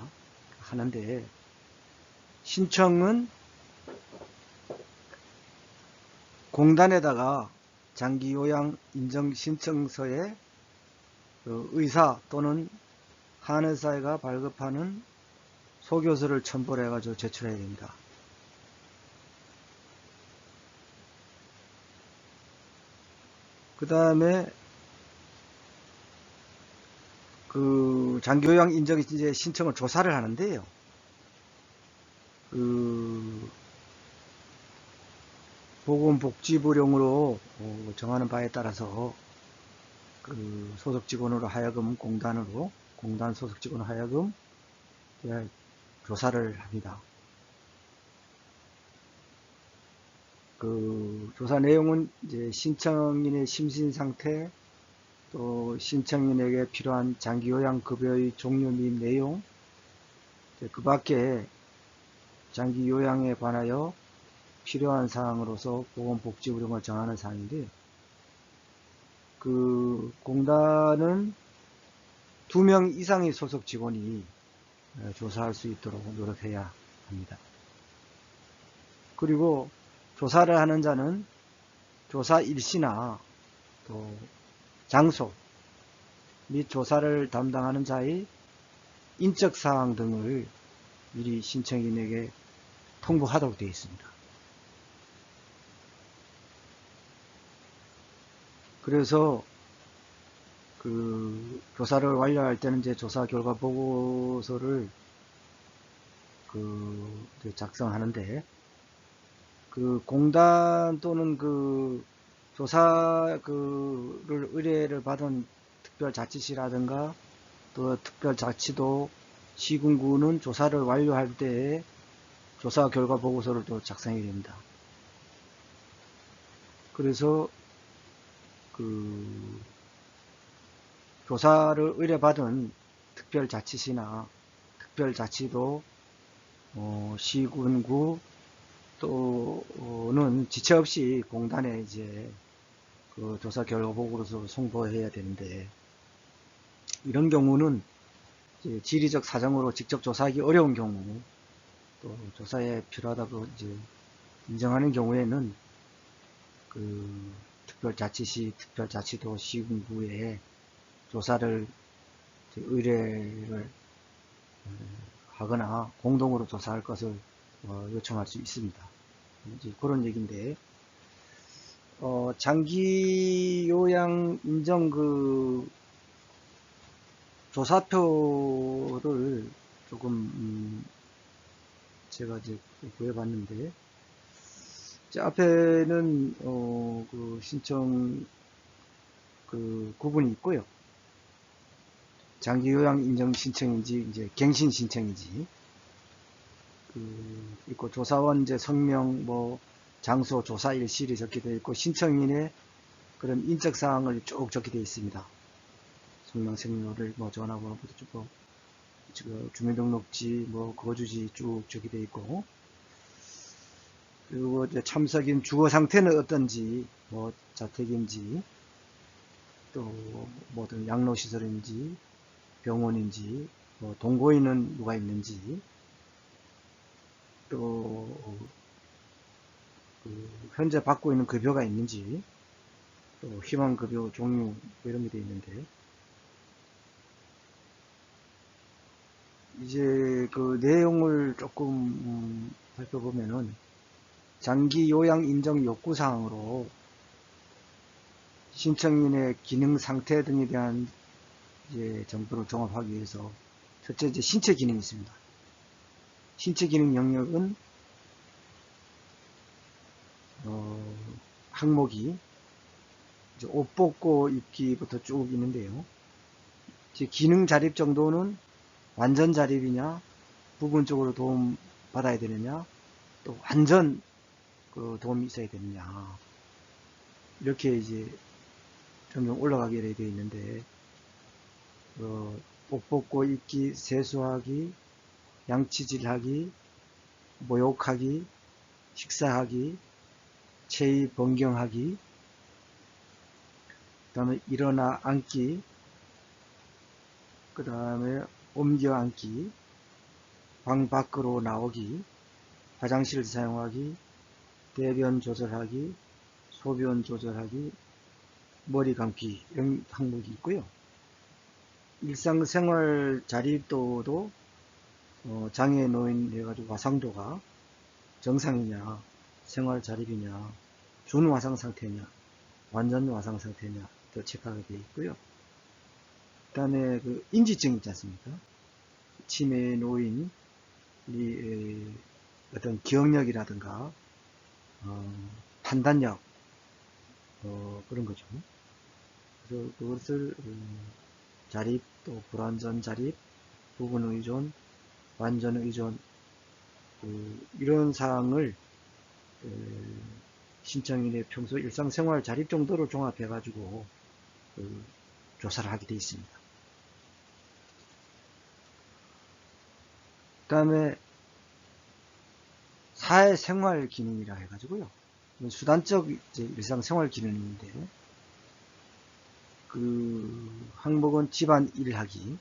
하는데, 신청은 공단에다가 장기요양 인정신청서에 의사 또는 한의사가 발급하는 소교서를 첨부를 해가지고 제출해야 됩니다. 그 다음에 그 장기요양 인정 이제 신청을 조사를 하는데요. 그 보건복지부령으로 정하는 바에 따라서 그 소속 직원으로 하여금 공단 소속 직원으로 하여금 조사를 합니다. 그 조사 내용은 이제 신청인의 심신 상태, 또 신청인에게 필요한 장기요양급여의 종류 및 내용, 그 밖에 장기요양에 관하여 필요한 사항으로서 보건복지부령을 정하는 사항인데, 그 공단은 2명 이상의 소속 직원이 조사할 수 있도록 노력해야 합니다. 그리고 조사를 하는 자는 조사 일시나 또 장소 및 조사를 담당하는 자의 인적사항 등을 미리 신청인에게 통보하도록 되어 있습니다. 그래서 그 조사를 완료할 때는 이제 조사 결과 보고서를 그 작성하는데, 그 공단 또는 그 조사 그를 의뢰를 받은 특별자치시라든가 또 특별자치도 시군구는 조사를 완료할 때에 조사 결과 보고서를 또 작성해야 됩니다. 그래서 그 조사를 의뢰받은 특별자치시나 특별자치도 시군구 또는 지체 없이 공단에 이제 그 조사 결과 보고서 송부해야 되는데, 이런 경우는 이제 지리적 사정으로 직접 조사하기 어려운 경우, 또 조사에 필요하다고 이제 인정하는 경우에는 그 특별자치시, 특별자치도 시군구에 조사를 의뢰를 하거나 공동으로 조사할 것을 요청할 수 있습니다. 이제 그런 얘기인데, 장기 요양 인정 그 조사표를 조금 제가 이제 구해봤는데, 앞에는 그 신청 그 구분이 있고요. 장기 요양 인정 신청인지 이제 갱신 신청인지 그 있고, 조사원 이제 성명 뭐 장소 조사 일실이 적게 되어 있고, 신청인의 그런 인적 사항을 쭉 적게 되어 있습니다. 성명 생년월일 뭐 전화번호부터 쭉 주민등록지 뭐 거주지 쭉 적게 되어 있고, 그리고 이제 참석인 주거 상태는 어떤지, 뭐 자택인지 또 뭐든 양로시설인지 병원인지, 뭐 동거인은 누가 있는지, 또 그 현재 받고 있는 급여가 있는지, 또 희망급여 종류 뭐 이런 게 되어 있는데, 이제 그 내용을 조금 살펴보면은 장기 요양 인정 요구 사항으로 신청인의 기능 상태 등에 대한 이제 정보를 종합하기 위해서 첫째 이제 신체 기능이 있습니다. 신체 기능 영역은 항목이 이제 옷 벗고 입기부터 쭉 있는데요. 이제 기능 자립 정도는 완전 자립이냐, 부분적으로 도움 받아야 되느냐, 또 완전 그 도움이 있어야 되느냐, 이렇게 이제 점점 올라가게 되어 있는데, 옷 벗고 입기, 세수하기, 양치질하기, 모욕하기, 식사하기, 체위 변경하기, 그 다음에 일어나 앉기, 그 다음에 옮겨 앉기, 방 밖으로 나오기, 화장실 사용하기, 대변 조절하기, 소변 조절하기, 머리 감기 이런 항목이 있고요. 일상생활 자립도도 장애에 노인 해가지고 화상도가 정상이냐, 생활 자립이냐, 준화상 상태냐, 완전 화상 상태냐 또 체크하게 되어 있고요. 그 다음에 그 인지증 있지 않습니까? 치매 노인이 어떤 기억력이라든가 판단력 그런 거죠. 그래서 그것을 자립, 또 불완전 자립, 부분 의존, 완전 의존 이런 사항을 신청인의 평소 일상생활 자립 정도를 종합해 가지고 조사를 하게 되어 있습니다. 그 다음에 사회생활 기능이라 해가지고요. 수단적 일상생활 기능인데, 그 항목은 집안 일하기,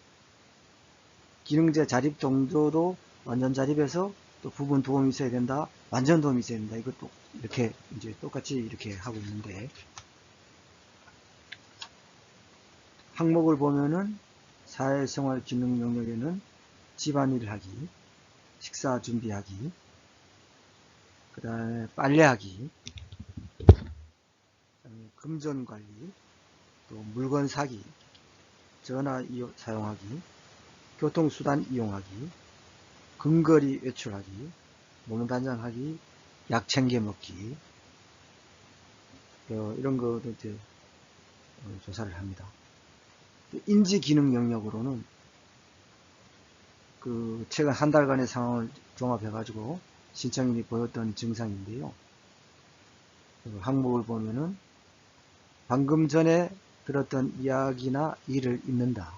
기능제 자립 정도도 완전 자립에서 또 부분 도움이 있어야 된다, 완전 도움이 있어야 된다. 이것도 이렇게 이제 똑같이 이렇게 하고 있는데, 항목을 보면은 사회생활 기능 영역에는 집안일 하기, 식사 준비하기, 그 다음에 빨래하기, 금전 관리, 또 물건 사기, 전화 사용하기, 교통수단 이용하기, 근거리 외출하기, 몸단장하기, 약 챙겨 먹기, 이런 거도 이제 조사를 합니다. 인지기능 영역으로는 그 최근 한 달간의 상황을 종합해가지고 신청인이 보였던 증상인데요. 그 항목을 보면은 방금 전에 들었던 이야기나 일을 잊는다.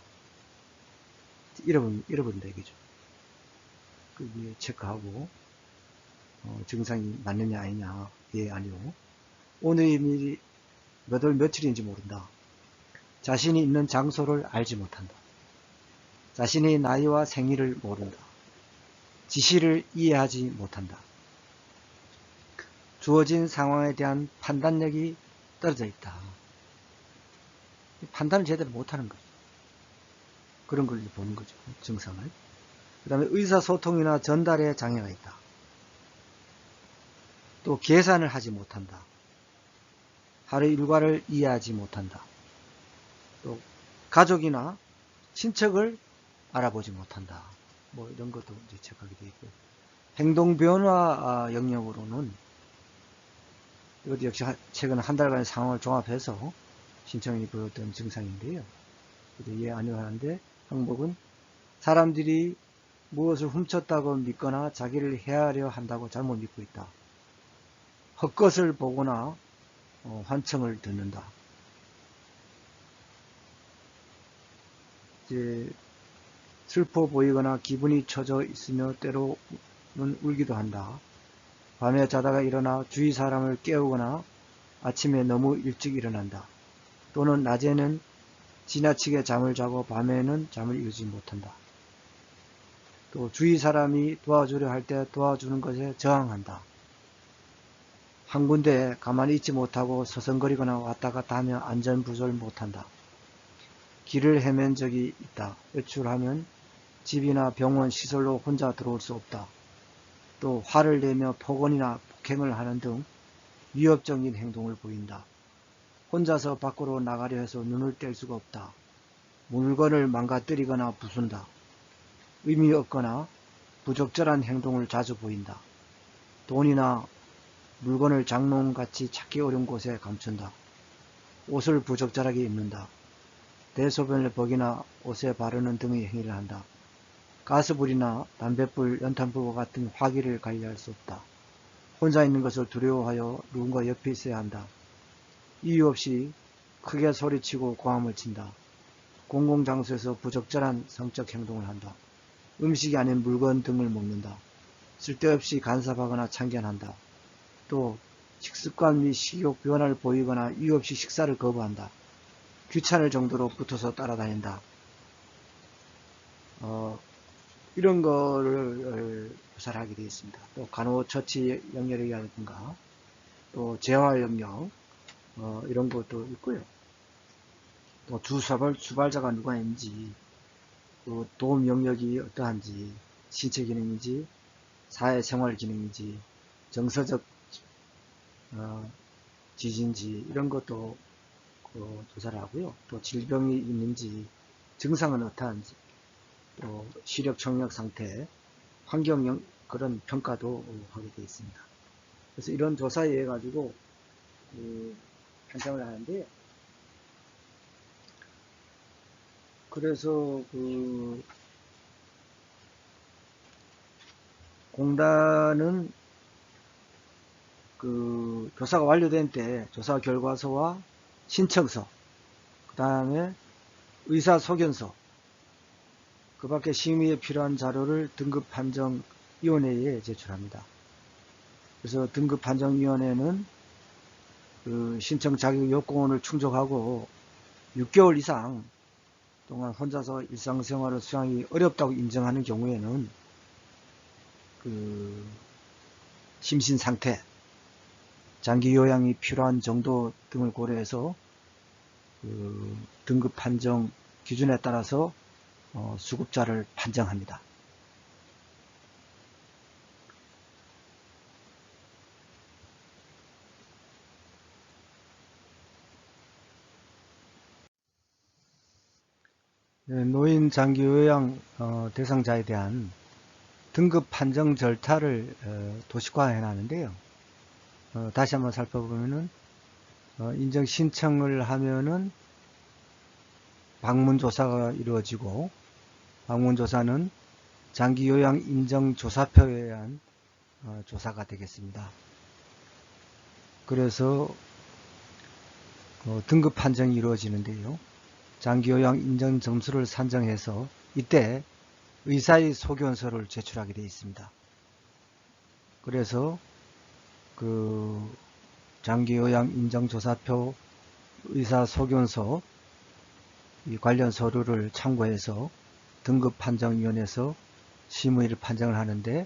잃어버린다 이거죠. 그게 체크하고 증상이 맞느냐 아니냐, 예 아니요. 오늘이 몇 월 며칠인지 모른다. 자신이 있는 장소를 알지 못한다. 자신의 나이와 생일을 모른다. 지시를 이해하지 못한다. 주어진 상황에 대한 판단력이 떨어져 있다. 판단을 제대로 못하는 거죠. 그런 걸 보는 거죠. 증상을. 그 다음에 의사소통이나 전달에 장애가 있다. 또 계산을 하지 못한다. 하루 일과를 이해하지 못한다. 또 가족이나 친척을 알아보지 못한다. 뭐 이런 것도 이제 체크하게 되어 있고요. 행동 변화 영역으로는 이것도 역시 최근 한 달간의 상황을 종합해서 신청인이 보였던 증상인데요. 예 아니요 하는데 항목은 사람들이 무엇을 훔쳤다고 믿거나 자기를 해하려 한다고 잘못 믿고 있다. 헛것을 보거나 환청을 듣는다. 이제 슬퍼 보이거나 기분이 처져 있으며 때로는 울기도 한다. 밤에 자다가 일어나 주위 사람을 깨우거나 아침에 너무 일찍 일어난다. 또는 낮에는 지나치게 잠을 자고 밤에는 잠을 이루지 못한다. 또 주위 사람이 도와주려 할 때 도와주는 것에 저항한다. 한 군데에 가만히 있지 못하고 서성거리거나 왔다 갔다 하며 안전부절 못한다. 길을 헤맨 적이 있다. 외출하면 집이나 병원, 시설로 혼자 들어올 수 없다. 또 화를 내며 폭언이나 폭행을 하는 등 위협적인 행동을 보인다. 혼자서 밖으로 나가려 해서 눈을 뗄 수가 없다. 물건을 망가뜨리거나 부순다. 의미 없거나 부적절한 행동을 자주 보인다. 돈이나 물건을 장롱같이 찾기 어려운 곳에 감춘다. 옷을 부적절하게 입는다. 대소변을 벽이나 옷에 바르는 등의 행위를 한다. 가스불이나 담뱃불, 연탄불과 같은 화기를 관리할 수 없다. 혼자 있는 것을 두려워하여 누군가 옆에 있어야 한다. 이유 없이 크게 소리치고 고함을 친다. 공공장소에서 부적절한 성적 행동을 한다. 음식이 아닌 물건 등을 먹는다. 쓸데없이 간섭하거나 참견한다. 또 식습관 및 식욕 변화를 보이거나 이유 없이 식사를 거부한다. 귀찮을 정도로 붙어서 따라다닌다. 이런 거를 조사를 하게 되어 있습니다. 또 간호처치 영역이라든가 또 재활 영역 이런 것도 있고요. 또 주발자가 누가 있는지, 또 도움 영역이 어떠한지, 신체 기능인지, 사회생활 기능인지, 정서적 지지인지 이런 것도 조사를 하고요. 또 질병이 있는지, 증상은 어떠한지, 또 시력 청력 상태, 환경 그런 평가도 하게 되어 있습니다. 그래서 이런 조사에 의해 가지고 편성을 하는데, 그래서 공단은 조사가 완료된 때 조사 결과서와 신청서, 그 다음에 의사소견서, 그 밖에 심의에 필요한 자료를 등급판정위원회에 제출합니다. 그래서 등급판정위원회는 신청 자격 요건을 충족하고 6개월 이상 동안 혼자서 일상생활을 수행하기 어렵다고 인정하는 경우에는 심신 상태, 장기 요양이 필요한 정도 등을 고려해서 등급 판정 기준에 따라서 수급자를 판정합니다. 노인 장기 요양 대상자에 대한 등급 판정 절차를 도식화해 놨는데요. 다시 한번 살펴보면은 인정 신청을 하면은 방문조사가 이루어지고, 방문조사는 장기요양 인정조사표에 의한 조사가 되겠습니다. 그래서 등급 판정이 이루어지는데요. 장기요양 인정 점수를 산정해서 이때 의사의 소견서를 제출하게 되어 있습니다. 그래서 장기요양 인정조사표, 의사소견서 이 관련 서류를 참고해서 등급판정위원회에서 심의를 판정을 하는데,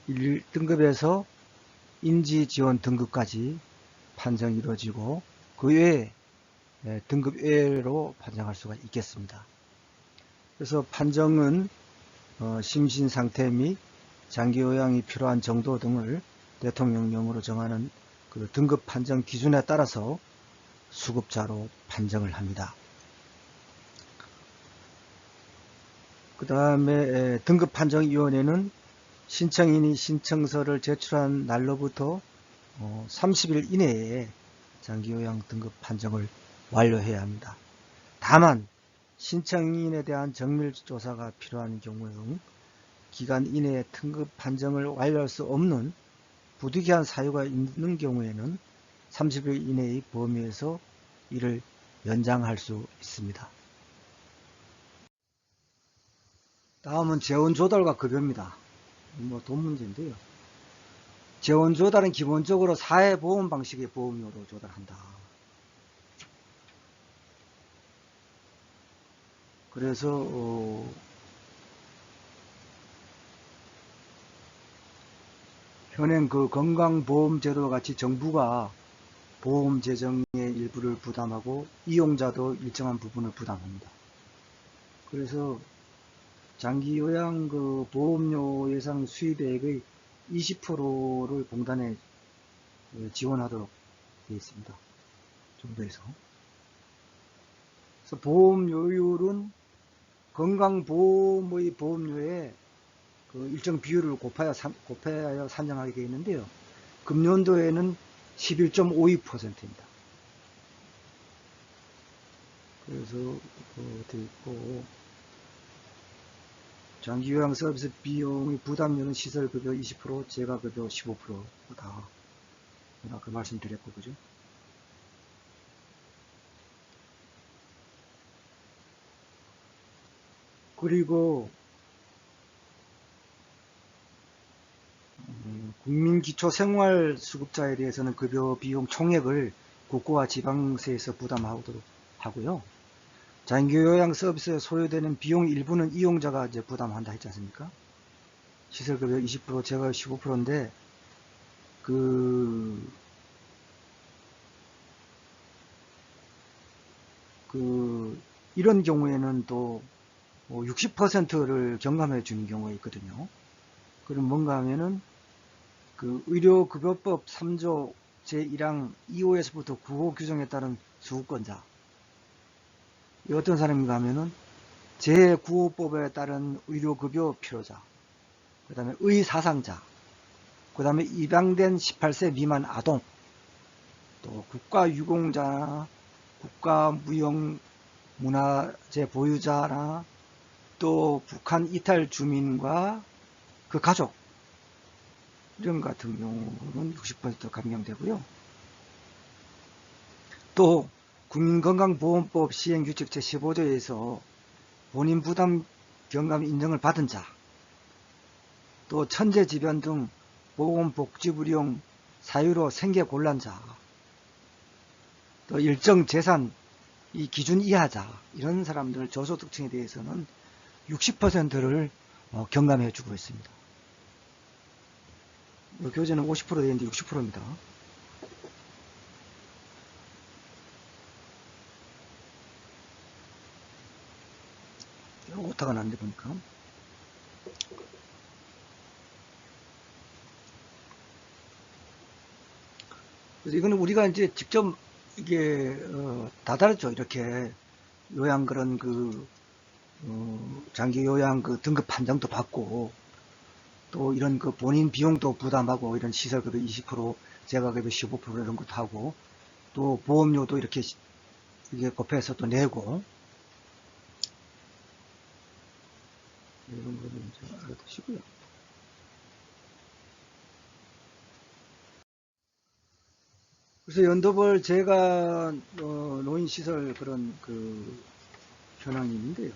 1등급에서 인지지원 등급까지 판정이 이루어지고 그 외에 등급 외로 판정할 수가 있겠습니다. 그래서 판정은 심신상태 및 장기요양이 필요한 정도 등을 대통령령으로 정하는 등급 판정 기준에 따라서 수급자로 판정을 합니다. 그 다음에 등급판정위원회는 신청인이 신청서를 제출한 날로부터 30일 이내에 장기요양 등급 판정을 완료해야 합니다. 다만 신청인에 대한 정밀조사가 필요한 경우에는 기간 이내에 등급 판정을 완료할 수 없는 부득이한 사유가 있는 경우에는 30일 이내의 범위에서 이를 연장할 수 있습니다. 다음은 재원 조달과 급여입니다. 돈 문제인데요. 재원 조달은 기본적으로 사회보험 방식의 보험료로 조달한다. 그래서 현행 건강보험제도와 같이 정부가 보험 재정의 일부를 부담하고 이용자도 일정한 부분을 부담합니다. 그래서 장기요양 보험료 예상 수입액의 20%를 공단에 지원하도록 되어 있습니다. 정부에서. 그래서 보험료율은 건강보험의 보험료에 일정 비율을 곱하여 산정하게 되어 있는데요. 금년도에는 11.52%입니다. 그래서 되어 있고, 장기요양 서비스 비용의 부담료는 시설급여 20%, 재가급여 15%다. 아까 말씀드렸고, 그죠? 그리고 국민기초생활수급자에 대해서는 급여 비용 총액을 국고와 지방세에서 부담하도록 하고요. 장기요양 서비스에 소요되는 비용 일부는 이용자가 이제 부담한다 했지 않습니까? 시설급여 20%, 제가 15%인데, 이런 경우에는 또 60%를 경감해 주는 경우가 있거든요. 그럼 뭔가 하면은 의료급여법 3조 제1항 2호에서부터 9호 규정에 따른 수급권자. 이 어떤 사람인가 하면은 제9호법에 따른 의료급여 필요자. 그 다음에 의사상자. 그 다음에 입양된 18세 미만 아동. 또 국가유공자나 국가무형문화재 보유자나 또 북한 이탈 주민과 그 가족 이런 같은 경우는 60% 감경되고요. 또 국민건강보험법 시행규칙 제15조에서 본인 부담 경감 인정을 받은 자, 또 천재지변 등 보건복지부령 사유로 생계곤란자, 또 일정 재산 이 기준 이하자 이런 사람들 저소득층에 대해서는 60%를 경감해 주고 있습니다. 교재는 50% 되는데 60%입니다. 오타가 났는데 보니까. 그래서 이거는 우리가 이제 직접 이게 다 다르죠. 이렇게 요양 그런 장기 요양 등급 판정도 받고 또 이런 본인 비용도 부담하고 이런 시설급여 20%, 재가급여 15% 이런 것도 하고 또 보험료도 이렇게 곱해서 또 내고 이런 거는 이제 알아두시고요. 그래서 연도별 제가 노인시설 그런 현황이 있는데요.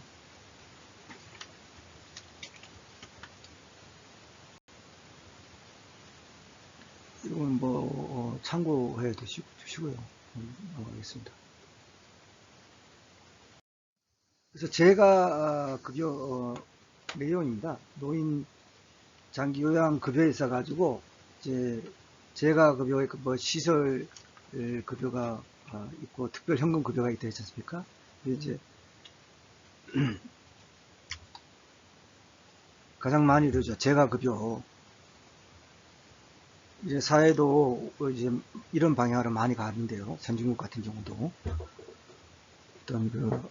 이건 참고해 주시고요. 넘어가겠습니다. 그래서 제가 급여 내용입니다. 노인 장기 요양 급여에 있어 가지고 이제 제가 급여에 시설 급여가 있고 특별 현금 급여가 있다 했지 않습니까? 이제 가장 많이 이루죠. 제가 급여. 이제 사회도 이제 이런 방향으로 많이 가는데요. 선진국 같은 경우도 어떤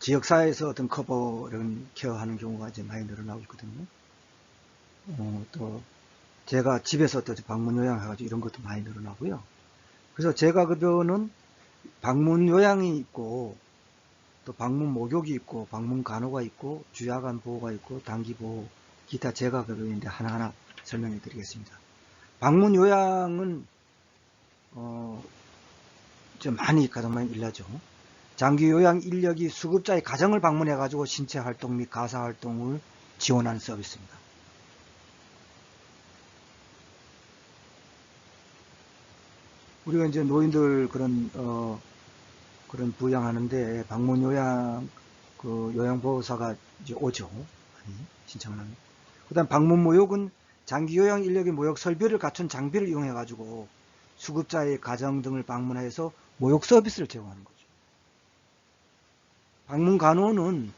지역사회에서 어떤 커버 이런 케어하는 경우가 이제 많이 늘어나고 있거든요. 또 제가 집에서 또 방문 요양해가지고 이런 것도 많이 늘어나고요. 그래서 제가 급여는 방문 요양이 있고 또 방문 목욕이 있고 방문 간호가 있고 주야간 보호가 있고 단기 보호 기타 제가 급여인데 하나하나 설명해 드리겠습니다. 방문 요양은 좀 가장 많이 일하죠. 장기 요양 인력이 수급자의 가정을 방문해 가지고 신체 활동 및 가사 활동을 지원하는 서비스입니다. 우리가 이제 노인들 그런 부양하는데 방문 요양 요양보호사가 이제 오죠. 신청을 하는. 그다음 방문 모욕은 장기 요양 인력의 모욕 설비를 갖춘 장비를 이용해 가지고 수급자의 가정 등을 방문해서 모욕 서비스를 제공하는 거죠. 방문 간호는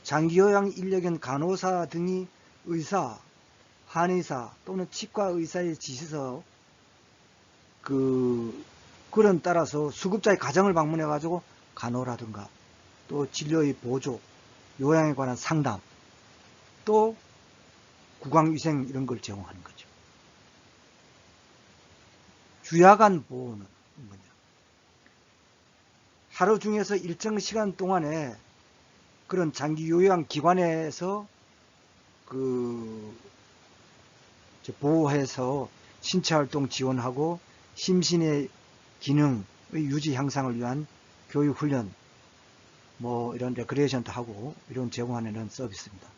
장기 요양 인력인 간호사 등이 의사, 한의사 또는 치과 의사의 지시서 그런 따라서 수급자의 가정을 방문해 가지고 간호라든가 또 진료의 보조, 요양에 관한 상담, 또 구강위생 이런 걸 제공하는 거죠. 주야간 보호는 뭐냐? 하루 중에서 일정 시간 동안에 그런 장기 요양 기관에서 보호해서 신체 활동 지원하고 심신의 기능의 유지 향상을 위한 교육 훈련, 이런 레크레이션도 하고 이런 제공하는 서비스입니다.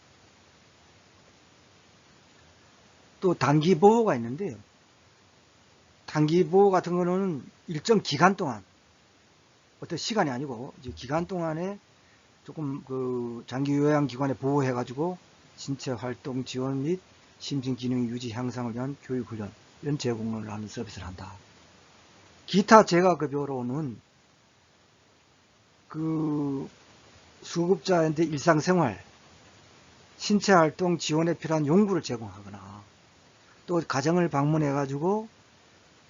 또 단기 보호가 있는데요. 단기 보호 같은 거는 일정 기간 동안, 어떤 시간이 아니고 이제 기간 동안에 조금 그 장기 요양기관에 보호해가지고 신체 활동 지원 및 심신 기능 유지 향상을 위한 교육 훈련 이런 제공을 하는 서비스를 한다. 기타 재가급여로는 그 수급자한테 일상생활, 신체 활동 지원에 필요한 용구를 제공하거나 또 가정을 방문해가지고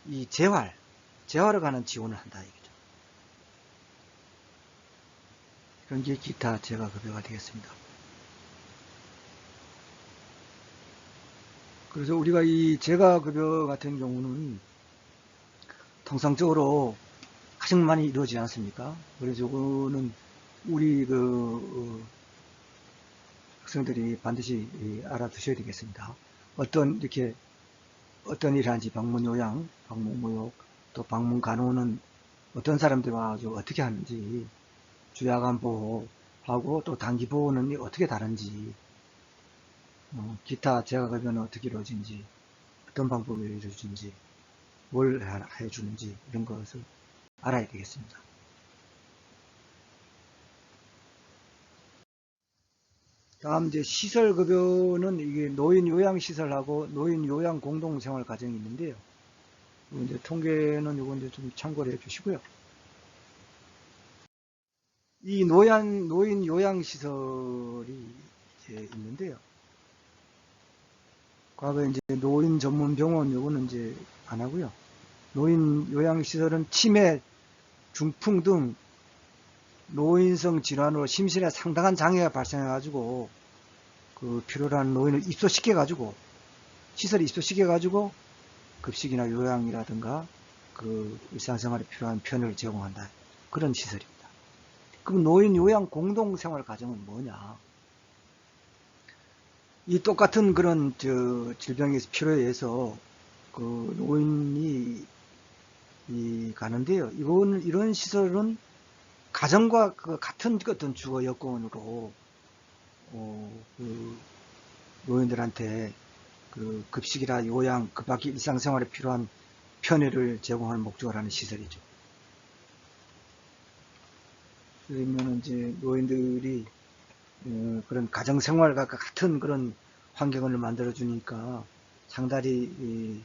이 재활을 가는 지원을 한다 이거죠. 그런 게 기타 재가급여가 되겠습니다. 그래서 우리가 이 재가급여 같은 경우는 통상적으로 가장 많이 이루어지지 않습니까? 그래서 이거는 우리 학생들이 반드시 알아두셔야 되겠습니다. 어떤 일을 하는지 방문 요양, 방문 모욕, 또 방문 간호는 어떤 사람들이 와서 어떻게 하는지, 주야간 보호하고 또 단기 보호는 어떻게 다른지, 기타 재가급여는 어떻게 이루어지는지, 어떤 방법으로 이루어지는지, 뭘 해주는지 이런 것을 알아야 되겠습니다. 다음 이제 시설급여는 이게 노인 요양시설하고 노인 요양 공동생활 가정이 있는데요. 이제 통계는 이거 이제 좀 참고를 해 주시고요. 이 노인 요양시설이 이제 있는데요. 과거에 이제 노인 전문 병원 요거는 이제 안 하고요. 노인 요양시설은 치매, 중풍 등 노인성 질환으로 심신에 상당한 장애가 발생해가지고 그 필요로 하는 노인을 입소시켜가지고 시설에 입소시켜가지고 급식이나 요양이라든가 그 일상생활에 필요한 편의를 제공한다. 그런 시설입니다. 그럼 노인 요양 공동생활 가정은 뭐냐? 이 똑같은 그런 질병의 필요에 의해서 그 노인이 가는데요. 이런 시설은 가정과 그 같은 어떤 주거 여건으로 그 노인들한테 그 급식이나 요양, 그 밖에 일상생활에 필요한 편의를 제공하는 목적을 하는 시설이죠. 그러면 이제 노인들이 그런 가정생활과 같은 그런 환경을 만들어 주니까 상당히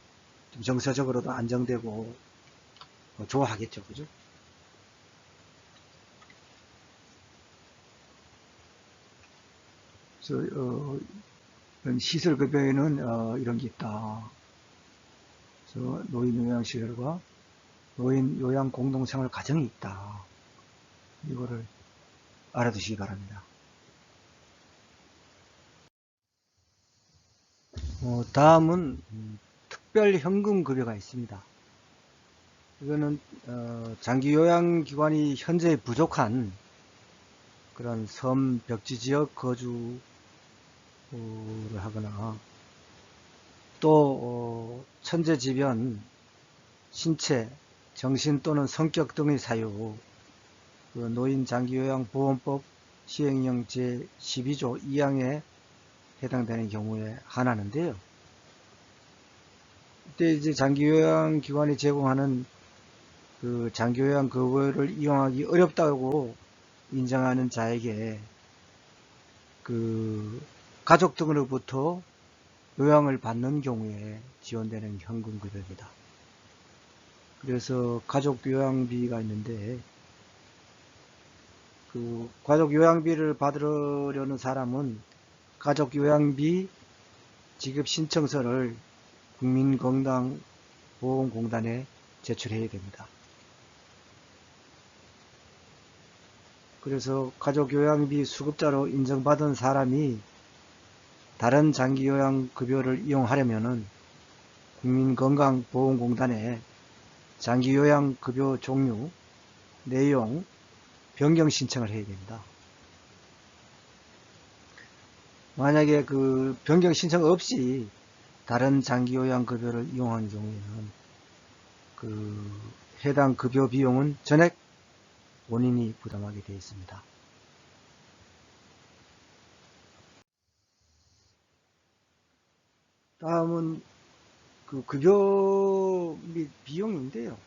좀 정서적으로도 안정되고 좋아하겠죠, 그죠? 그래서 이런 시설급여에는 이런 게 있다. 그래서 노인 요양시설과 노인 요양 공동생활 가정이 있다. 이거를 알아두시기 바랍니다. 다음은 특별현금급여가 있습니다. 이거는 장기요양기관이 현재 부족한 그런 섬, 벽지지역 거주를 하거나 또 천재지변, 신체, 정신 또는 성격 등의 사유, 그 노인장기요양보험법 시행령 제12조 2항에 해당되는 경우에 한하는데요. 이때 이제 장기요양기관이 제공하는 그 장기요양급여를 이용하기 어렵다고 인정하는 자에게 그 가족 등으로부터 요양을 받는 경우에 지원되는 현금급여입니다. 그래서 가족 요양비가 있는데 그 가족 요양비를 받으려는 사람은 가족 요양비 지급 신청서를 국민건강보험공단에 제출해야 됩니다. 그래서 가족 요양비 수급자로 인정받은 사람이 다른 장기요양급여를 이용하려면은 국민건강보험공단에 장기요양급여 종류, 내용, 변경 신청을 해야 됩니다. 만약에 그 변경 신청 없이 다른 장기요양급여를 이용하는 경우에는 그 해당 급여 비용은 전액 본인이 부담하게 되어 있습니다. 다음은 그 급여 및 비용인데요.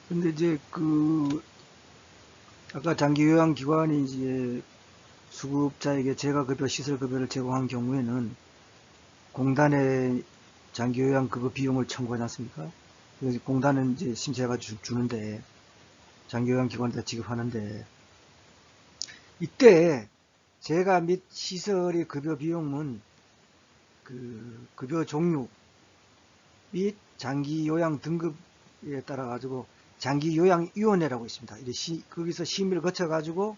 근데 이제 아까 장기요양기관이 이제 수급자에게 재가급여, 시설급여를 제공한 경우에는 공단에 장기요양급여 비용을 청구하지 않습니까? 그래서 공단은 이제 심사가 주는데, 장기요양기관에다 지급하는데, 이때 재가 및 시설의 급여 비용은 그 급여 종류 및 장기요양 등급에 따라 가지고 장기요양위원회라고 있습니다. 거기서 심의를 거쳐 가지고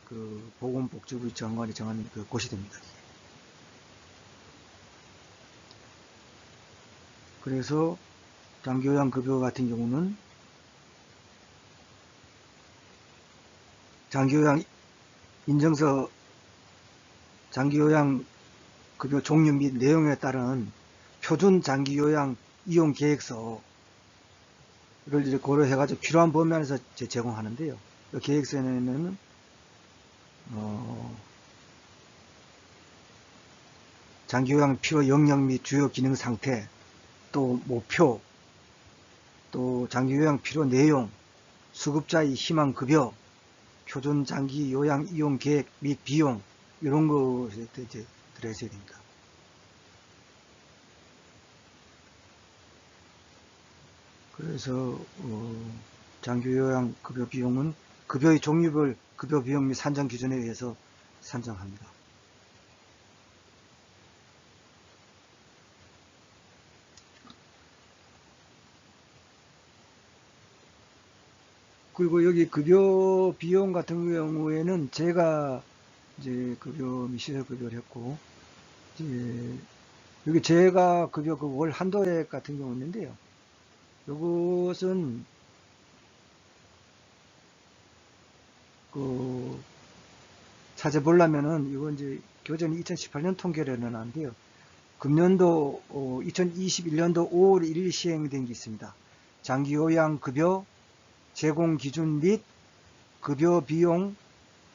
그 보건복지부 장관이 정한 그 곳이 됩니다. 그래서 장기요양급여 같은 경우는 장기요양 인증서, 장기요양급여 종류 및 내용에 따른 표준 장기요양 이용 계획서를 이제 고려해가지고 필요한 범위 안에서 제공하는데요. 그 계획서에는 장기요양 필요 영역 및 주요 기능 상태, 또 목표, 또 장기요양 필요 내용, 수급자의 희망 급여, 표준 장기 요양 이용 계획 및 비용, 이런 것에 이제 들어있어야 됩니다. 그래서 장기 요양 급여 비용은 급여의 종류별 급여 비용 및 산정 기준에 의해서 산정합니다. 그리고 여기 급여 비용 같은 경우에는 제가 이제 급여 및 시설 급여를 했고, 이제 여기 제가 급여 그 월 한도액 같은 경우 있는데요. 이것은 찾아보려면은 이건 이제 교전이 2018년 통계로는 안 돼요. 금년도 2021년도 5월 1일 시행된 게 있습니다. 장기요양급여 제공 기준 및 급여 비용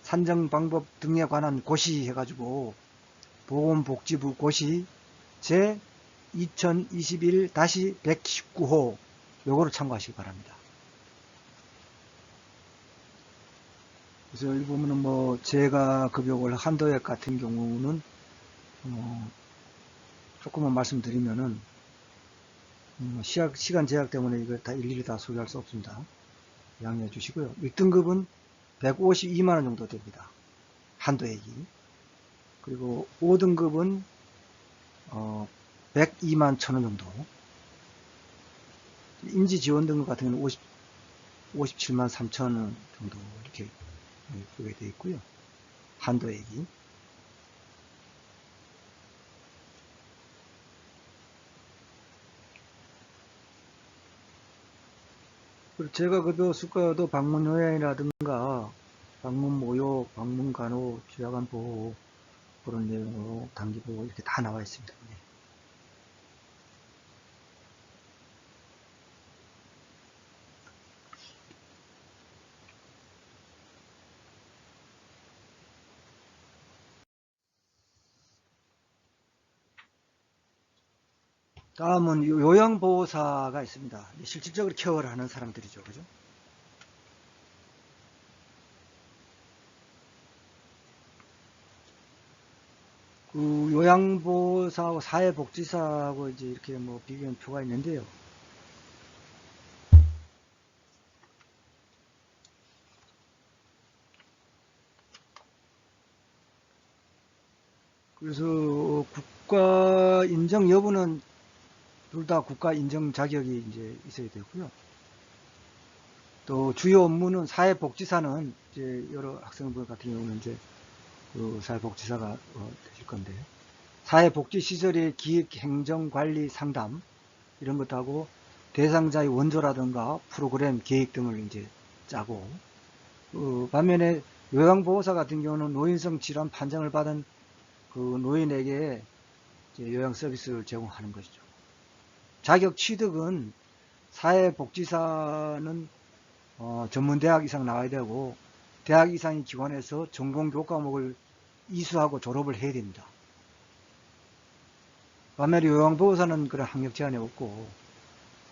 산정 방법 등에 관한 고시 해가지고 보건복지부 고시 제 2021-119호 요거를 참고하시기 바랍니다. 그래서 여기 보면은 제가 급여월 한도액 같은 경우는 조금만 말씀드리면은 시간 제약 때문에 이걸 다 일일이 다 소개할 수 없습니다. 양해해 주시고요. 1등급은 152만원 정도 됩니다. 한도액이. 그리고 5등급은 102만 1천원 정도. 임지지원등급 같은 경우는 57만 3천원 정도 이렇게 보게 되어 있고요. 한도액이. 그리고 제가 급여 수가도 방문 요양이라든가 방문 모욕, 방문 간호, 취약암 보호 그런 내용으로 단기 보호 이렇게 다 나와 있습니다. 네. 다음은 요양보호사가 있습니다. 실질적으로 케어를 하는 사람들이죠. 그죠? 그 요양보호사하고 사회복지사하고 이제 이렇게 비교한 표가 있는데요. 그래서 국가 인정 여부는 둘 다 국가 인정 자격이 이제 있어야 되고요. 또 주요 업무는 사회복지사는 이제 여러 학생분 같은 경우는 이제 그 사회복지사가 되실 건데, 사회복지시설의 기획, 행정, 관리, 상담 이런 것하고 대상자의 원조라든가 프로그램 계획 등을 이제 짜고, 반면에 요양보호사 같은 경우는 노인성 질환 판정을 받은 그 노인에게 요양 서비스를 제공하는 것이죠. 자격 취득은 사회복지사는 전문대학 이상 나와야 되고 대학 이상의 기관에서 전공 교과목을 이수하고 졸업을 해야 됩니다. 반면에 요양보호사는 그런 학력 제한이 없고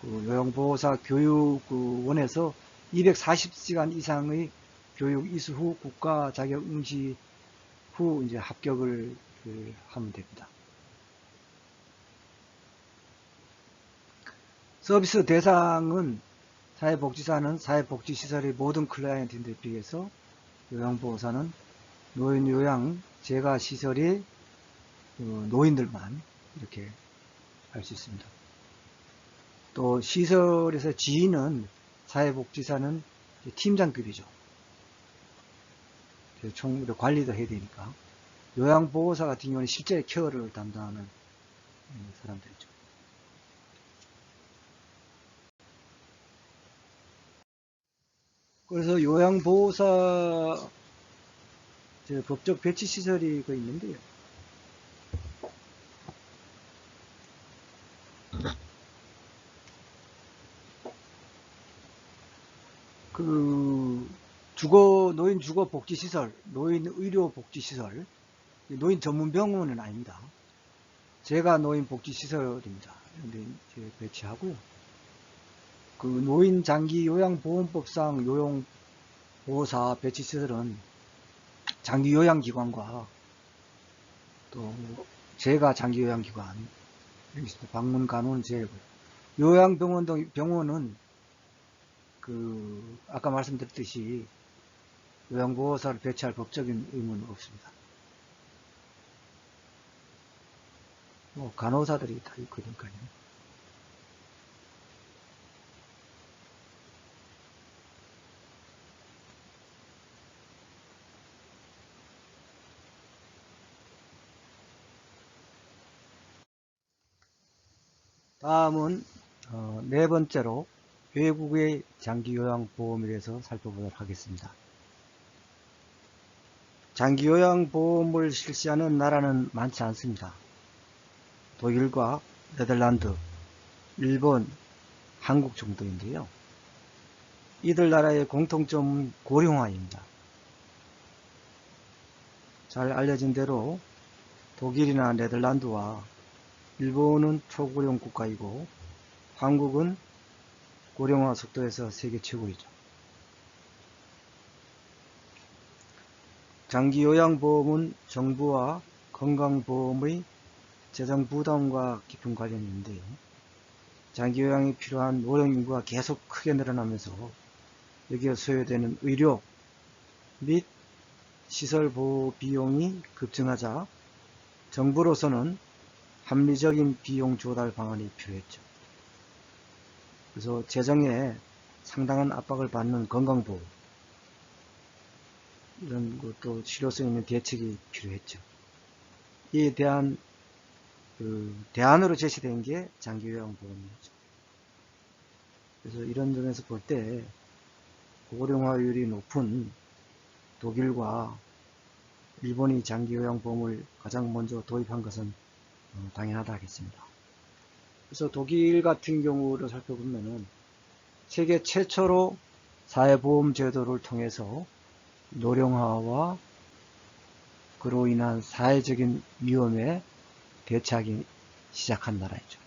요양보호사 교육원에서 240시간 이상의 교육 이수 후 국가 자격 응시 후 이제 합격을 하면 됩니다. 서비스 대상은 사회복지사는 사회복지시설의 모든 클라이언트인데 비해서 요양보호사는 노인요양 재가시설의 노인들만 이렇게 할 수 있습니다. 또 시설에서 지휘는 사회복지사는 팀장급이죠. 총 관리도 해야 되니까. 요양보호사 같은 경우는 실제 케어를 담당하는 사람들이죠. 그래서 요양보호사 법적 배치시설이 있는데요. 노인 주거 복지시설, 노인 의료 복지시설, 노인 전문 병원은 아닙니다. 제가 노인 복지시설입니다. 근데 배치하고요. 노인 장기 요양보험법상 요양보호사 배치시설은 장기 요양기관과 또 제가 장기 요양기관, 방문 간호는 제고요. 요양병원 등 병원은 아까 말씀드렸듯이 요양보호사를 배치할 법적인 의무는 없습니다. 간호사들이 다 있거든요. 다음은 네 번째로 외국의 장기요양보험에 대해서 살펴보도록 하겠습니다. 장기요양보험을 실시하는 나라는 많지 않습니다. 독일과 네덜란드, 일본, 한국 정도인데요. 이들 나라의 공통점은 고령화입니다. 잘 알려진 대로 독일이나 네덜란드와 일본은 초고령 국가이고 한국은 고령화 속도에서 세계 최고이죠. 장기요양보험은 정부와 건강보험의 재정 부담과 깊은 관련이 있는데요. 장기요양이 필요한 노령 인구가 계속 크게 늘어나면서 여기에 소요되는 의료 및 시설 보호 비용이 급증하자 정부로서는 합리적인 비용 조달 방안이 필요했죠. 그래서 재정에 상당한 압박을 받는 건강보험, 이런 것도 실효성 있는 대책이 필요했죠. 이에 대한 대안으로 제시된 게 장기요양보험이었죠. 그래서 이런 점에서 볼 때 고령화율이 높은 독일과 일본이 장기요양보험을 가장 먼저 도입한 것은 당연하다 하겠습니다. 그래서 독일 같은 경우를 살펴보면은 세계 최초로 사회보험 제도를 통해서 노령화와 그로 인한 사회적인 위험에 대처하기 시작한 나라이죠.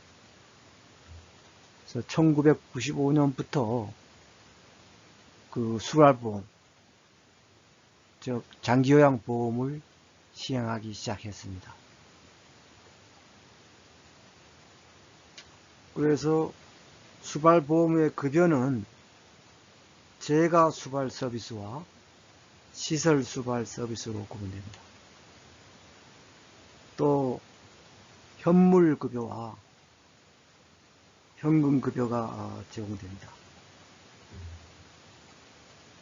그래서 1995년부터 수발보험, 즉 장기요양보험을 시행하기 시작했습니다. 그래서 수발보험의 급여는 재가 수발 서비스와 시설 수발 서비스로 구분됩니다. 또 현물급여와 현금급여가 제공됩니다.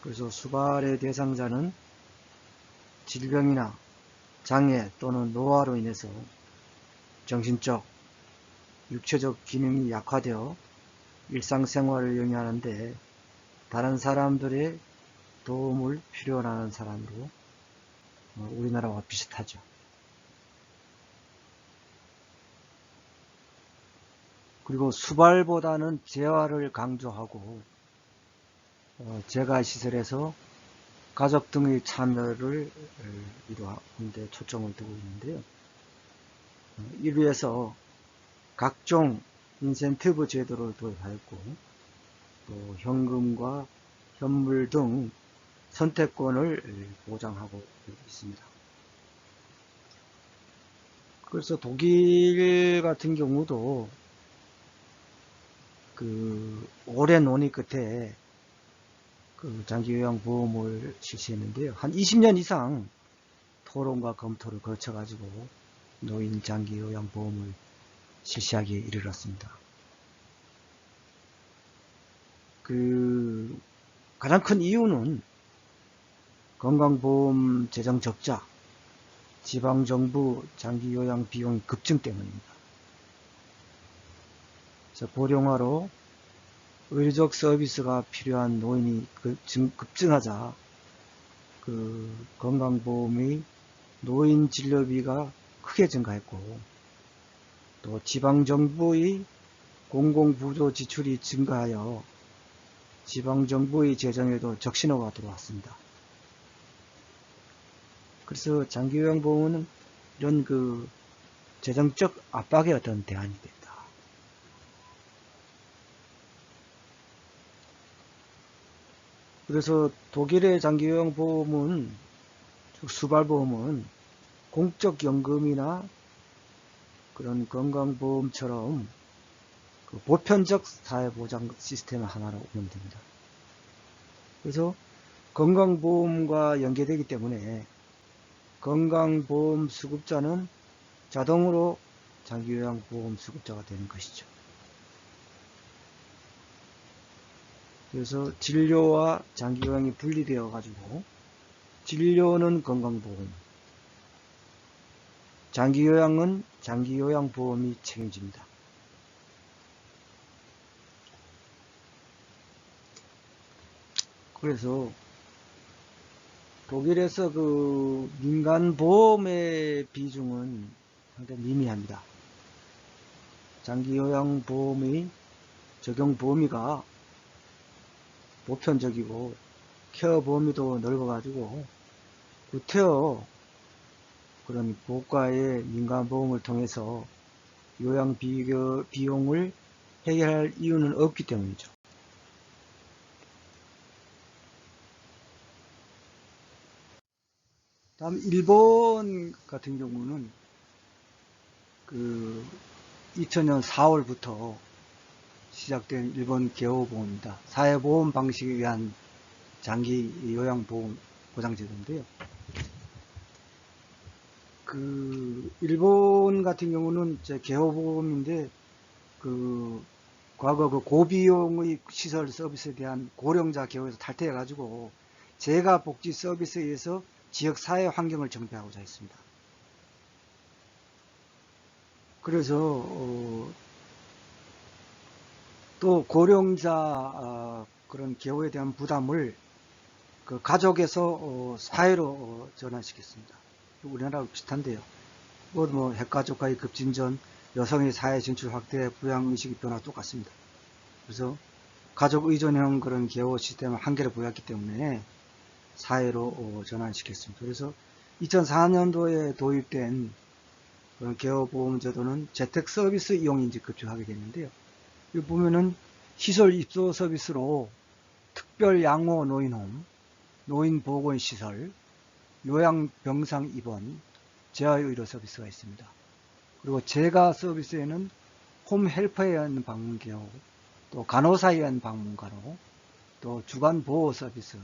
그래서 수발의 대상자는 질병이나 장애 또는 노화로 인해서 정신적, 육체적 기능이 약화되어 일상생활을 영위하는데 다른 사람들의 도움을 필요로 하는 사람으로 우리나라와 비슷하죠. 그리고 수발보다는 재활을 강조하고 재가시설에서 가족 등의 참여를 이루는 데 초점을 두고 있는데요. 이를 위해서 각종 인센티브 제도를 도입하였고 또 현금과 현물 등 선택권을 보장하고 있습니다. 그래서 독일 같은 경우도 오랜 논의 끝에 장기요양보험을 실시했는데요. 한 20년 이상 토론과 검토를 거쳐가지고 노인 장기요양보험을 실시하기에 이르렀습니다. 가장 큰 이유는 건강보험 재정 적자, 지방정부 장기요양 비용 급증 때문입니다. 그래서 고령화로 의료적 서비스가 필요한 노인이 급증하자 건강보험의 노인 진료비가 크게 증가했고 또 지방정부의 공공부조 지출이 증가하여 지방정부의 재정에도 적신호가 들어왔습니다. 그래서 장기요양보험은 이런 재정적 압박의 어떤 대안이 됐다. 그래서 독일의 장기요양보험은, 즉 수발보험은 공적연금이나 그런 건강보험처럼 보편적 사회보장 시스템 하나로 운영됩니다. 그래서 건강보험과 연계되기 때문에 건강보험 수급자는 자동으로 장기요양보험 수급자가 되는 것이죠. 그래서 진료와 장기요양이 분리되어 가지고 진료는 건강보험, 장기요양은 장기요양보험이 책임집니다. 그래서 독일에서 민간보험의 비중은 상당히 미미합니다. 장기요양보험의 적용 범위가 보편적이고 케어 범위도 넓어가지고 구태여 그런 고가의 민간보험을 통해서 요양 비용을 해결할 이유는 없기 때문이죠. 다음 일본 같은 경우는 2000년 4월부터 시작된 일본 개호보험입니다. 사회보험 방식에 의한 장기 요양보험 보장제도인데요. 일본 같은 경우는 개호보험인데 과거 고비용의 시설 서비스에 대한 고령자 개호에서 탈퇴해가지고 재가복지 서비스에 의해서 지역 사회 환경을 정비하고자 했습니다. 그래서 또 고령자 그런 개호에 대한 부담을 가족에서 사회로 전환시켰습니다. 우리나라하고 비슷한데요. 핵가족화의 급진전, 여성의 사회 진출 확대, 부양의식의 변화 똑같습니다. 그래서 가족 의존형 그런 개호 시스템을 한계를 보였기 때문에 사회로 전환시켰습니다. 그래서 2004년도에 도입된 그런 개호보험 제도는 재택 서비스 이용인지 급증하게 됐는데요. 여기 보면은 시설 입소 서비스로 특별 양호 노인홈, 노인보건시설, 요양병상 입원, 재활의료 서비스가 있습니다. 그리고 재가 서비스에는 홈 헬퍼에 의한 방문 개호, 또 간호사에 의한 방문 간호, 또 주간 보호 서비스,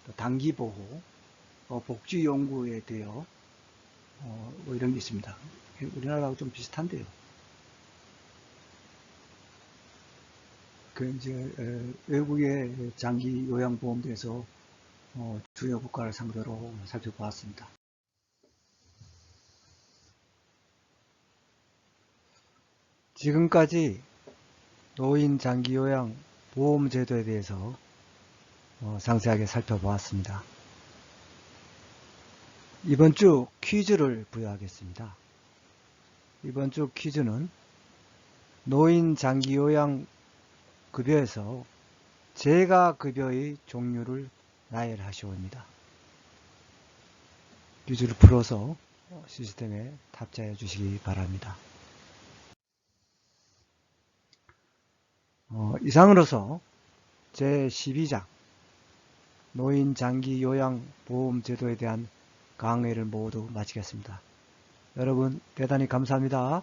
또 단기 보호, 복지 연구에 대여 이런 게 있습니다. 우리나라하고 좀 비슷한데요. 외국의 장기 요양보험에서 주요 국가를 상대로 살펴보았습니다. 지금까지 노인 장기요양 보험제도에 대해서 상세하게 살펴보았습니다. 이번 주 퀴즈를 부여하겠습니다. 이번 주 퀴즈는 노인 장기 요양 급여에서 재가 급여의 종류를 나열하시옵니다. 퀴즈를 풀어서 시스템에 탑재해 주시기 바랍니다. 이상으로서 제12장 노인 장기 요양 보험 제도에 대한 강의를 모두 마치겠습니다. 여러분 대단히 감사합니다.